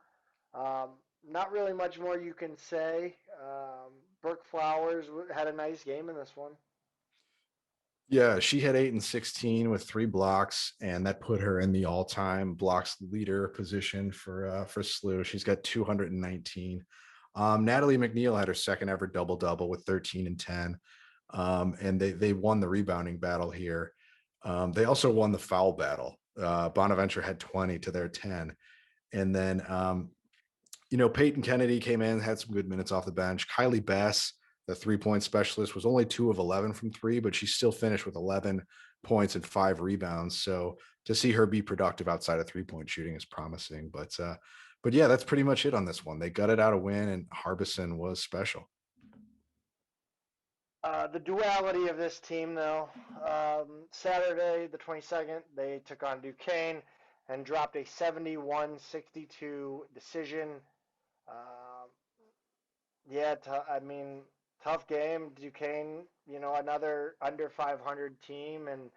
um, not really much more you can say. Brooke Flowers had a nice game in this one. Yeah, she had 8 and 16 with 3 blocks, and that put her in the all-time blocks leader position for SLU. She's got 219. Natalie Mcneil had her second ever double double with 13 and 10, and they won the rebounding battle here. They also won the foul battle. Bonaventure had 20 to their 10, and then Peyton Kennedy came in, had some good minutes off the bench. Kylie Bass, the 3-point specialist, was only 2 of 11 from three, but she still finished with 11 points and 5 rebounds. So to see her be productive outside of 3-point shooting is promising. But yeah, that's pretty much it on this one. They gutted out a win, and Harbison was special. The duality of this team, though, Saturday the 22nd, they took on Duquesne and dropped a 71-62 decision. Uh, yeah, I mean, tough game. Duquesne, another under 500 team, and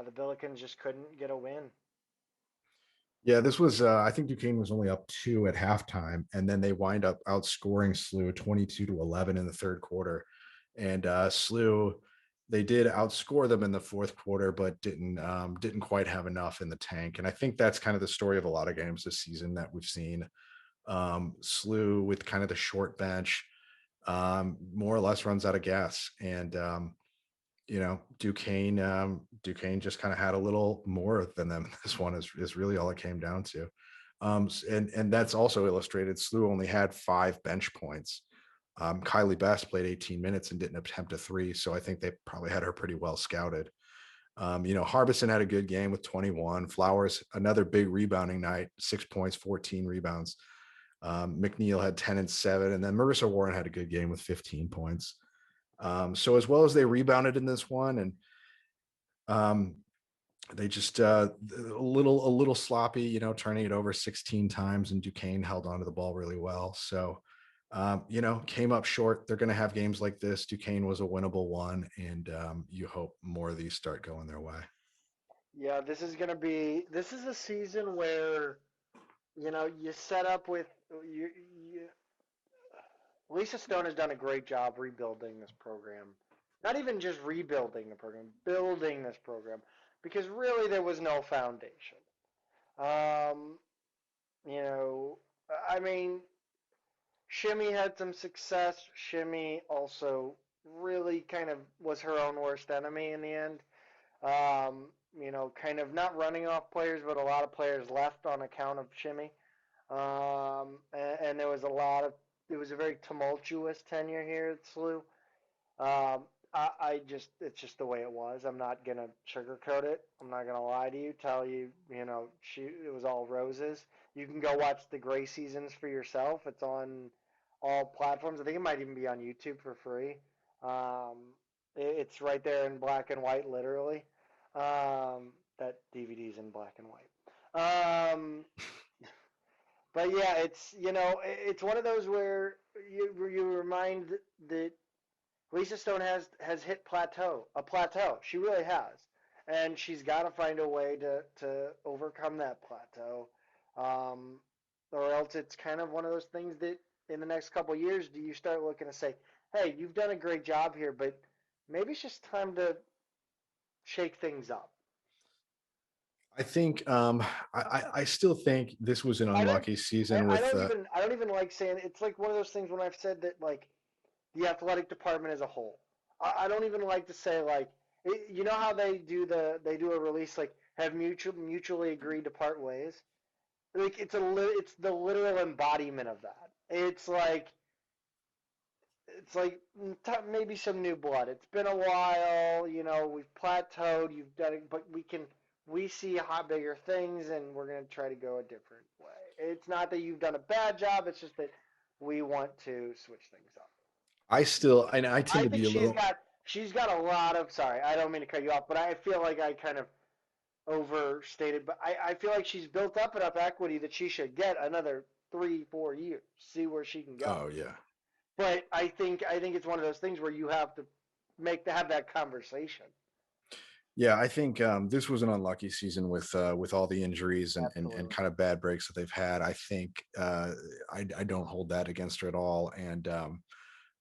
the Billikens just couldn't get a win. Yeah, this was, I think Duquesne was only up 2 at halftime, and then they wind up outscoring SLU 22-11 in the third quarter. And SLU, they did outscore them in the fourth quarter, but didn't quite have enough in the tank. And I think that's kind of the story of a lot of games this season that we've seen. SLU with kind of the short bench, more or less runs out of gas. And Duquesne just kind of had a little more than them. This one is really all it came down to. And that's also illustrated. SLU only had 5 bench points. Kylie Best played 18 minutes and didn't attempt a 3, so I think they probably had her pretty well scouted. Harbison had a good game with 21. Flowers, another big rebounding night, 6 points, 14 rebounds. McNeil had 10 and 7, and then Marissa Warren had a good game with 15 points. So as well as they rebounded in this one, and they just a little sloppy, turning it over 16 times, and Duquesne held onto the ball really well. So came up short. They're going to have games like this. Duquesne was a winnable one, and you hope more of these start going their way. Yeah, this is a season where you set up with Lisa Stone has done a great job rebuilding this program. Not even just rebuilding the program, building this program, because really there was no foundation. Um, you know, I mean, Shimmy had some success. Shimmy also really kind of was her own worst enemy in the end. Kind of not running off players, but a lot of players left on account of Shimmy. And there was it was a very tumultuous tenure here at SLU. Um, it's just the way it was. I'm not gonna sugarcoat it. I'm not gonna lie to you, tell you, it was all roses. You can go watch the Gray Seasons for yourself. It's on all platforms. I think it might even be on YouTube for free. It's right there in black and white, literally. That DVD's in black and white. But yeah, it's one of those where you remind that Lisa Stone has hit a plateau. She really has, and she's got to find a way to overcome that plateau, or else it's kind of one of those things that in the next couple of years, do you start looking to say, hey, you've done a great job here, but maybe it's just time to shake things up. I think I still think this was an unlucky season with I don't even like saying it's like one of those things when I've said that like the athletic department as a whole. I don't even like to say like you know how they do a release like have mutually agreed to part ways. Like it's the literal embodiment of that. It's like it's like maybe some new blood. It's been a while, we've plateaued. You've done it, but we see hot bigger things, and we're gonna try to go a different way. It's not that you've done a bad job. It's just that we want to switch things up. I tend I to be think a little. she's got a lot of. Sorry, I don't mean to cut you off, but I feel like I kind of overstated. But I feel like she's built up enough equity that she should get another 3, 4 years. See where she can go. Oh yeah. But I think it's one of those things where you have to have that conversation. Yeah, I think this was an unlucky season with all the injuries and Absolutely. kind of bad breaks that they've had. I think I don't hold that against her at all, and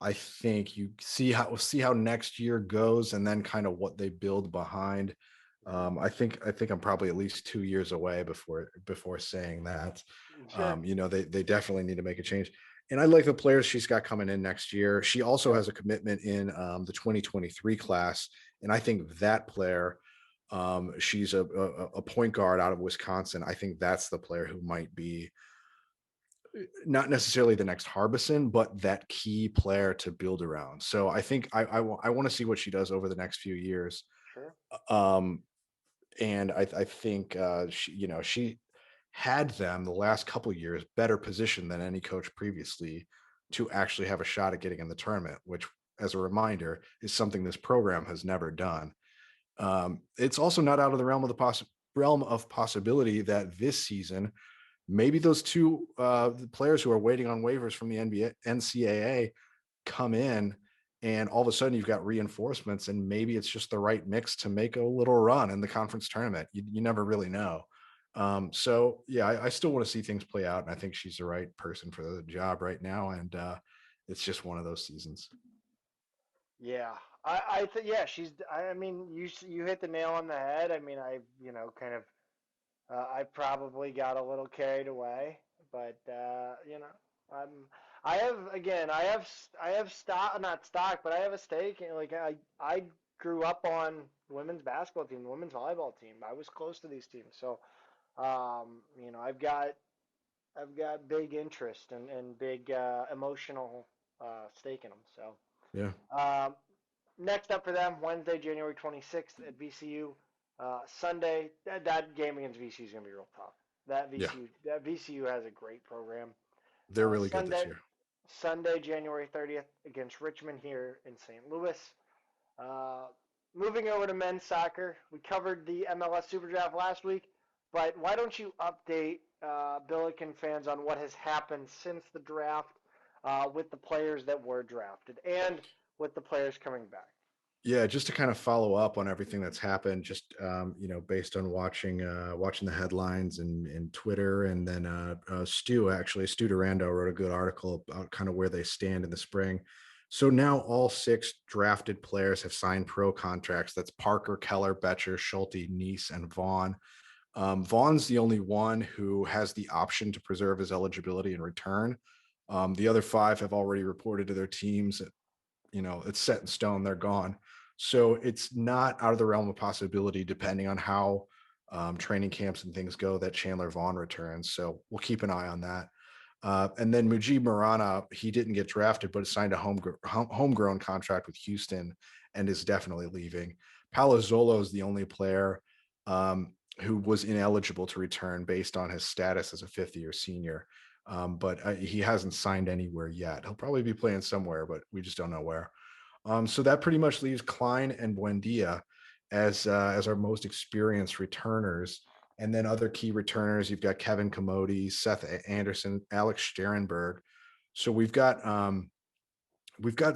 I think you see how next year goes, and then kind of what they build behind. Hmm. I think I'm probably at least 2 years away before saying that. Sure. They definitely need to make a change. And I like the players she's got coming in next year. She also Yep. has a commitment in the 2023 class, and I think that player, she's a point guard out of Wisconsin. I think that's the player who might be not necessarily the next Harbison, but that key player to build around. So I think I want to see what she does over the next few years. Sure. Um, and I think she had them the last couple years better positioned than any coach previously to actually have a shot at getting in the tournament, which, as a reminder, is something this program has never done. It's also not out of the realm of possibility that this season maybe those two players who are waiting on waivers from the NCAA come in, and all of a sudden you've got reinforcements, and maybe it's just the right mix to make a little run in the conference tournament. You never really know. So yeah, I still want to see things play out, and I think she's the right person for the job right now. And it's just one of those seasons. Yeah. Yeah, I mean, you hit the nail on the head. I mean, kind of, I probably got a little carried away, but I'm, I have stock, not stock, but I have a stake. Like I grew up on the women's basketball team, the women's volleyball team. I was close to these teams, so I've got big interest and big emotional stake in them. So Yeah, um, next up for them, Wednesday, January 26th at VCU. Sunday, that game against VCU is going to be real tough. yeah, That VCU has a great program. they're really good this Sunday, year. January 30th against Richmond here in St. Louis. Uh, Moving over to men's soccer, we covered the MLS Super Draft last week, but why don't you update Billiken fans on what has happened since the draft with the players that were drafted and with the players coming back? Yeah, just to kind of follow up on everything that's happened, just based on watching the headlines and Twitter, and then Stu Durando wrote a good article about kind of where they stand in the spring. So now all six drafted players have signed pro contracts. That's Parker, Keller, Betcher, Schulte, Neese, and Vaughn. Vaughn's the only one who has the option to preserve his eligibility and return. The other five have already reported to their teams. It's set in stone, they're gone. So it's not out of the realm of possibility, depending on how training camps and things go, that Chandler Vaughn returns. So we'll keep an eye on that. And then Mujib Marana, he didn't get drafted, but signed a homegrown contract with Houston and is definitely leaving. Palazzolo is the only player who was ineligible to return based on his status as a fifth-year senior. But he hasn't signed anywhere yet. He'll probably be playing somewhere, but we just don't know where. So that pretty much leaves Klein and Buendia as our most experienced returners. And then other key returners, you've got Kevin Commodi, Seth Anderson, Alex Sterenberg. So we've got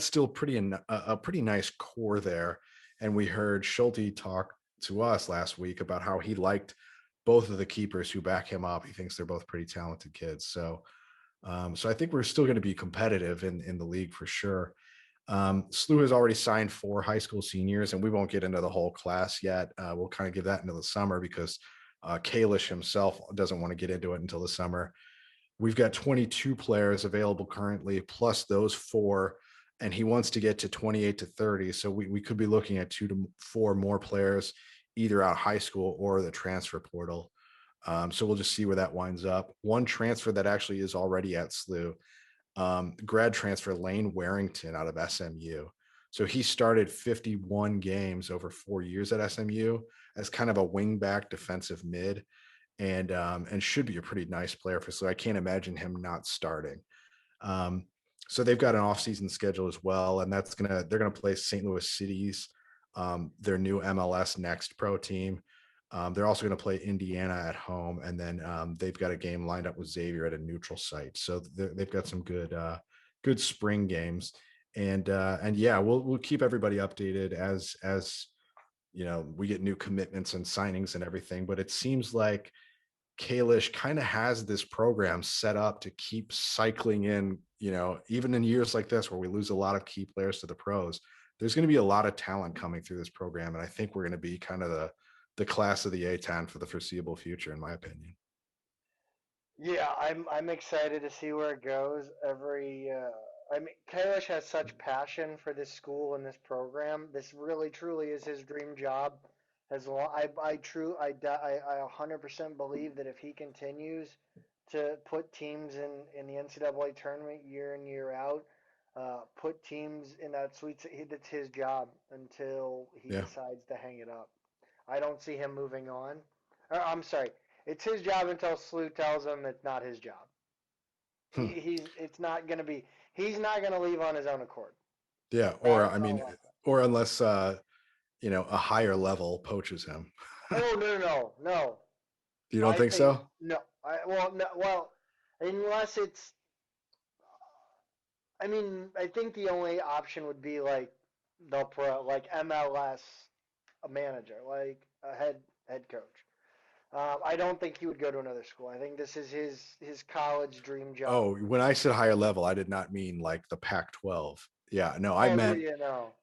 still a pretty nice core there. And we heard Schulte talk to us last week about how he liked both of the keepers who back him up. He thinks they're both pretty talented kids. So I think we're still going to be competitive in the league for sure. SLU has already signed 4 high school seniors, and we won't get into the whole class yet. We'll kind of give that into the summer because Kalish himself doesn't want to get into it until the summer. We've got 22 players available currently, plus those 4, and he wants to get to 28 to 30. So we could be looking at 2 to 4 more players, either out of high school or the transfer portal. So we'll just see where that winds up. One transfer that actually is already at SLU grad transfer Lane Warrington out of SMU. So he started 51 games over 4 years at SMU as kind of a wingback defensive mid, and should be a pretty nice player for. So I can't imagine him not starting. Um, so they've got an off-season schedule as well, and they're gonna play St. Louis City's their new MLS Next Pro team. They're also going to play Indiana at home, and then they've got a game lined up with Xavier at a neutral site. So they've got some good spring games, and yeah, we'll keep everybody updated as we get new commitments and signings and everything. But it seems like Kalish kind of has this program set up to keep cycling in, even in years like this where we lose a lot of key players to the pros. There's going to be a lot of talent coming through this program, and I think we're going to be kind of the class of the A-10 for the foreseeable future, in my opinion. Yeah, I'm excited to see where it goes. I mean, Kailash has such passion for this school and this program. This really, truly is his dream job. As long, I 100% believe that if he continues to put teams in the NCAA tournament year in year out, put teams in that that's his job until he Yeah. decides to hang it up. I don't see him moving on. I'm sorry. It's his job until SLU tells him it's not his job. Hmm. It's not going to be. He's not going to leave on his own accord. Yeah. Or That's I mean, all I'm or unless a higher level poaches him. Oh no. You don't I think think so? no. Well, unless it's. I mean, I think the only option would be like like MLS, a manager, like a head coach. I don't think he would go to another school. I think this is his college dream job. Oh, when I said higher level, I did not mean like the Pac-12. Yeah, no, I Oh, meant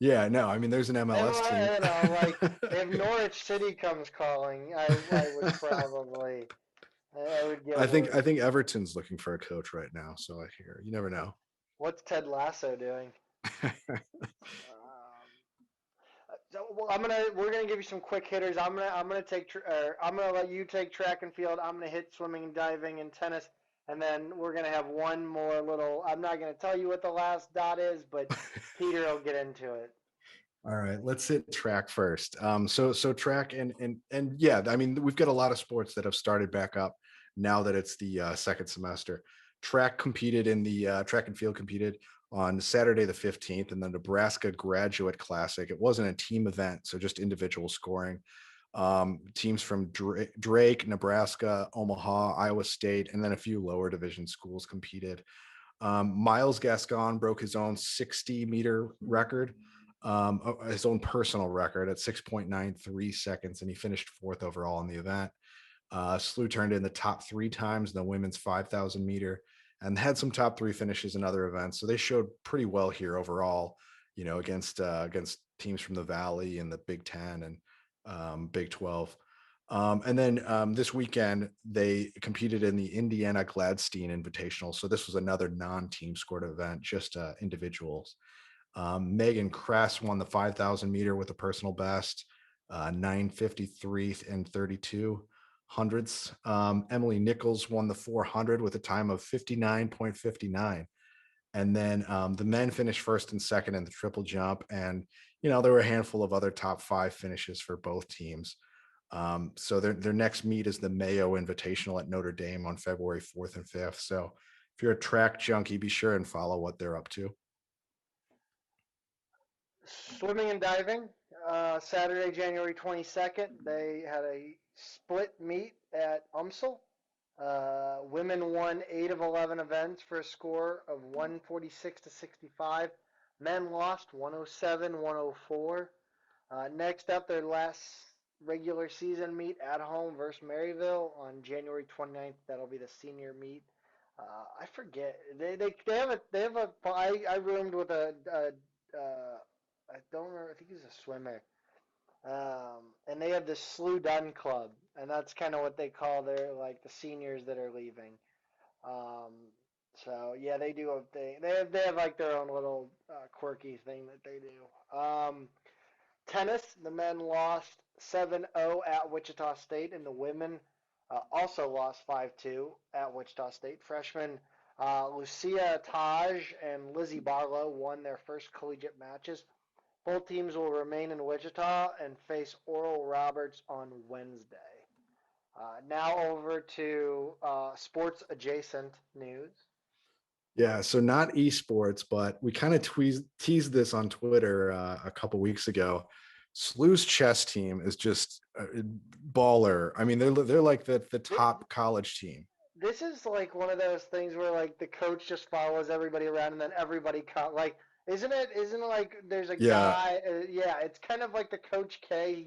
yeah, no, I mean there's an MLS team. Like if Norwich City comes calling, I would probably I would get I worried. think Everton's looking for a coach right now, so I hear. You never know. What's Ted Lasso doing? Um, well, we're gonna give you some quick hitters. I'm gonna let you take track and field. I'm gonna hit swimming and diving and tennis, and then we're gonna have one more little. I'm not gonna tell you what the last dot is, but Peter will get into it. All right, let's hit track first. So track and yeah, I mean we've got a lot of sports that have started back up now that it's the second semester. Track and field competed on Saturday the 15th in the Nebraska Graduate Classic. It wasn't a team event, so just individual scoring. Teams from Drake, Nebraska, Omaha, Iowa State, and then a few lower division schools competed. Miles Gascon broke his own 60-meter record, his own personal record at 6.93 seconds, and he finished fourth overall in the event. SLU turned in the top 3 times in the women's 5,000 meter and had some top 3 finishes in other events. So they showed pretty well here overall, against teams from the Valley and the Big Ten and Big 12. And then this weekend, they competed in the Indiana Gladstein Invitational. So this was another non-team scored event, just individuals. Megan Kress won the 5,000 meter with a personal best, 9:53 and 32 hundredths. Emily Nichols won the 400 with a time of 59.59. And then the men finished first and second in the triple jump. And, there were a handful of other top 5 finishes for both teams. So their next meet is the Mayo Invitational at Notre Dame on February 4th and 5th. So if you're a track junkie, be sure and follow what they're up to. Swimming and diving. Saturday, January 22nd, they had a split meet at UMSL. Women won 8 of 11 events for a score of 146 to 65. Men lost 107 104. Next up, their last regular season meet at home versus Maryville on January 29th. That'll be the senior meet. I forget. I roomed with I don't remember. I think he's a swimmer. And they have this SLU Dun Club, and that's kind of what they call their like the seniors that are leaving. Um, so yeah, they do a thing. They have like their own little quirky thing that they do. Tennis, the men lost 7-0 at Wichita State, and the women also lost 5-2 at Wichita State. Freshman Lucia Taj and Lizzie Barlow won their first collegiate matches. Both teams will remain in Wichita and face Oral Roberts on Wednesday. Now over to sports adjacent news. Yeah, so not esports, but we kind of teased this on Twitter a couple weeks ago. SLU's chess team is just baller. I mean, they're like the top college team. This is like one of those things where like the coach just follows everybody around and then everybody like isn't it like there's a Yeah. guy yeah, it's kind of like the Coach K.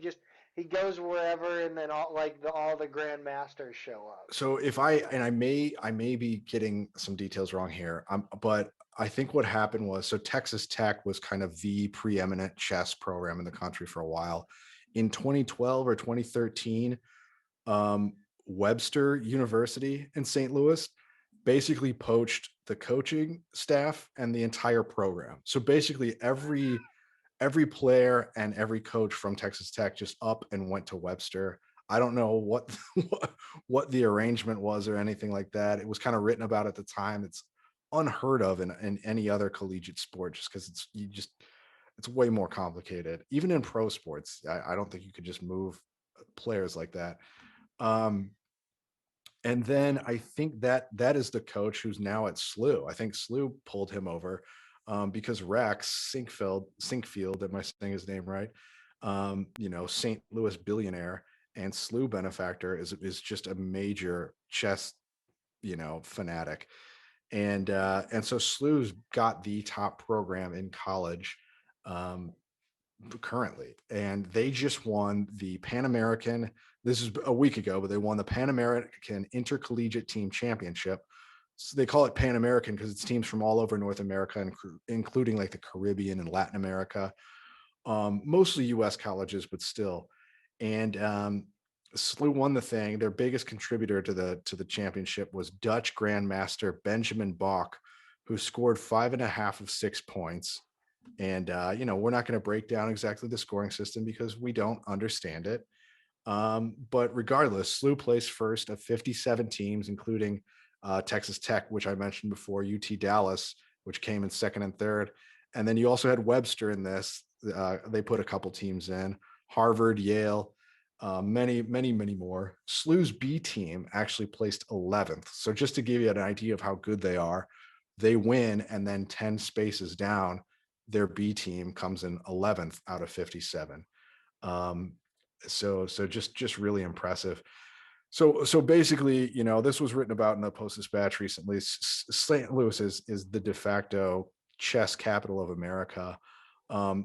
He goes wherever and then all the grandmasters show up. So if I may be getting some details wrong here, but I think what happened was, so Texas Tech was kind of the preeminent chess program in the country for a while. In 2012 or 2013, um, Webster University in St. Louis basically poached the coaching staff and the entire program. So basically every player and every coach from Texas Tech just up and went to Webster. I don't know what the arrangement was or anything like that. It was kind of written about at the time. It's unheard of in any other collegiate sport, just because it's way more complicated. Even in pro sports, I don't think you could just move players like that. Um, and then I think that is the coach who's now at SLU. I think SLU pulled him over because Rex Sinkfield, am I saying his name right? St. Louis billionaire and SLU benefactor is just a major chess, fanatic. And so SLU's got the top program in college um, currently, and they just won the Pan American. This is a week ago, but they won the Pan American Intercollegiate Team Championship. So they call it Pan American because it's teams from all over North America, including like the Caribbean and Latin America, mostly U.S. colleges, but still. And SLU won the thing. Their biggest contributor to the championship was Dutch Grandmaster Benjamin Bach, who scored 5.5 of 6 points. And we're not going to break down exactly the scoring system because we don't understand it. But regardless, SLU placed first of 57 teams, including Texas Tech, which I mentioned before, UT Dallas, which came in second and third. And then you also had Webster in this. They put a couple teams in, Harvard, Yale, many, many, many more. SLU's B team actually placed 11th. So just to give you an idea of how good they are, they win, and then 10 spaces down, their B team comes in 11th out of 57. Um, so just really impressive. So basically, this was written about in the Post-Dispatch recently. St. Louis is the de facto chess capital of America.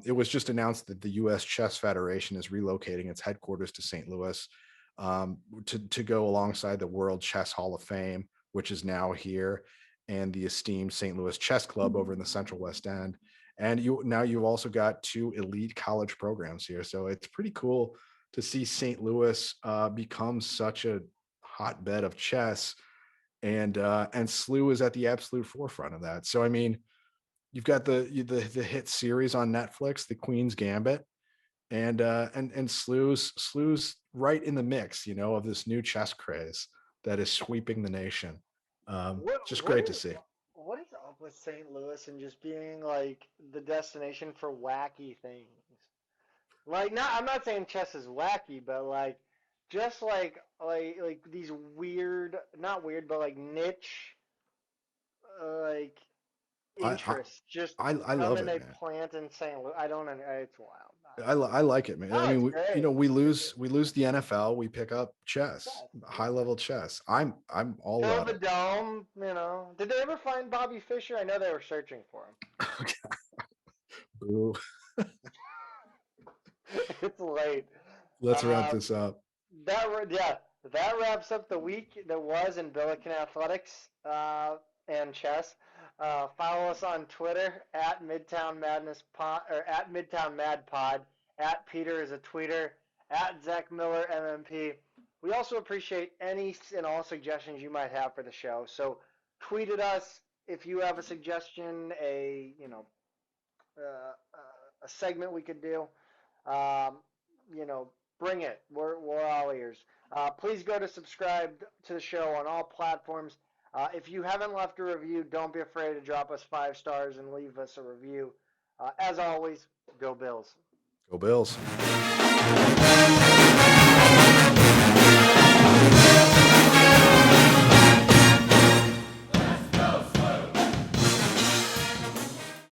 It was just announced that the U.S. Chess Federation is relocating its headquarters to St. Louis to go alongside the World Chess Hall of Fame, which is now here, and the esteemed St. Louis Chess Club over in the Central West End. And you've also got two elite college programs here, so it's pretty cool to see St. Louis become such a hotbed of chess, and SLU is at the absolute forefront of that. So I mean, you've got the hit series on Netflix, The Queen's Gambit, and SLU's right in the mix, of this new chess craze that is sweeping the nation. What Just what great to is see. what is up with St. Louis and just being like the destination for wacky things? Like, not I'm not saying chess is wacky, but like just like these weird, not weird, but like niche like I I interests just I come love and it, they man. plant in St. Louis. I don't know. It's wild. I like it, man. I No, mean, it's we you great. know we It's super lose we lose the NFL, we pick up chess, chess. high Yeah. level chess. I'm all Fill about the it. dome, you know. Did they ever find Bobby Fischer? I know they were searching for him. Boo. It's late. Let's wrap Um, this up. yeah, that wraps up the week that was in Billiken Athletics and chess. Follow us on Twitter at Midtown Madness Pod or at Midtown Mad Pod. At Peter is a tweeter. At Zach Miller MMP. We also appreciate any and all suggestions you might have for the show. So tweet at us if you have a suggestion, a segment we could do. Um, bring it. We're all ears. Please go to subscribe to the show on all platforms. If you haven't left a review, don't be afraid to drop us 5 stars and leave us a review. As always, go Bills. Go Bills.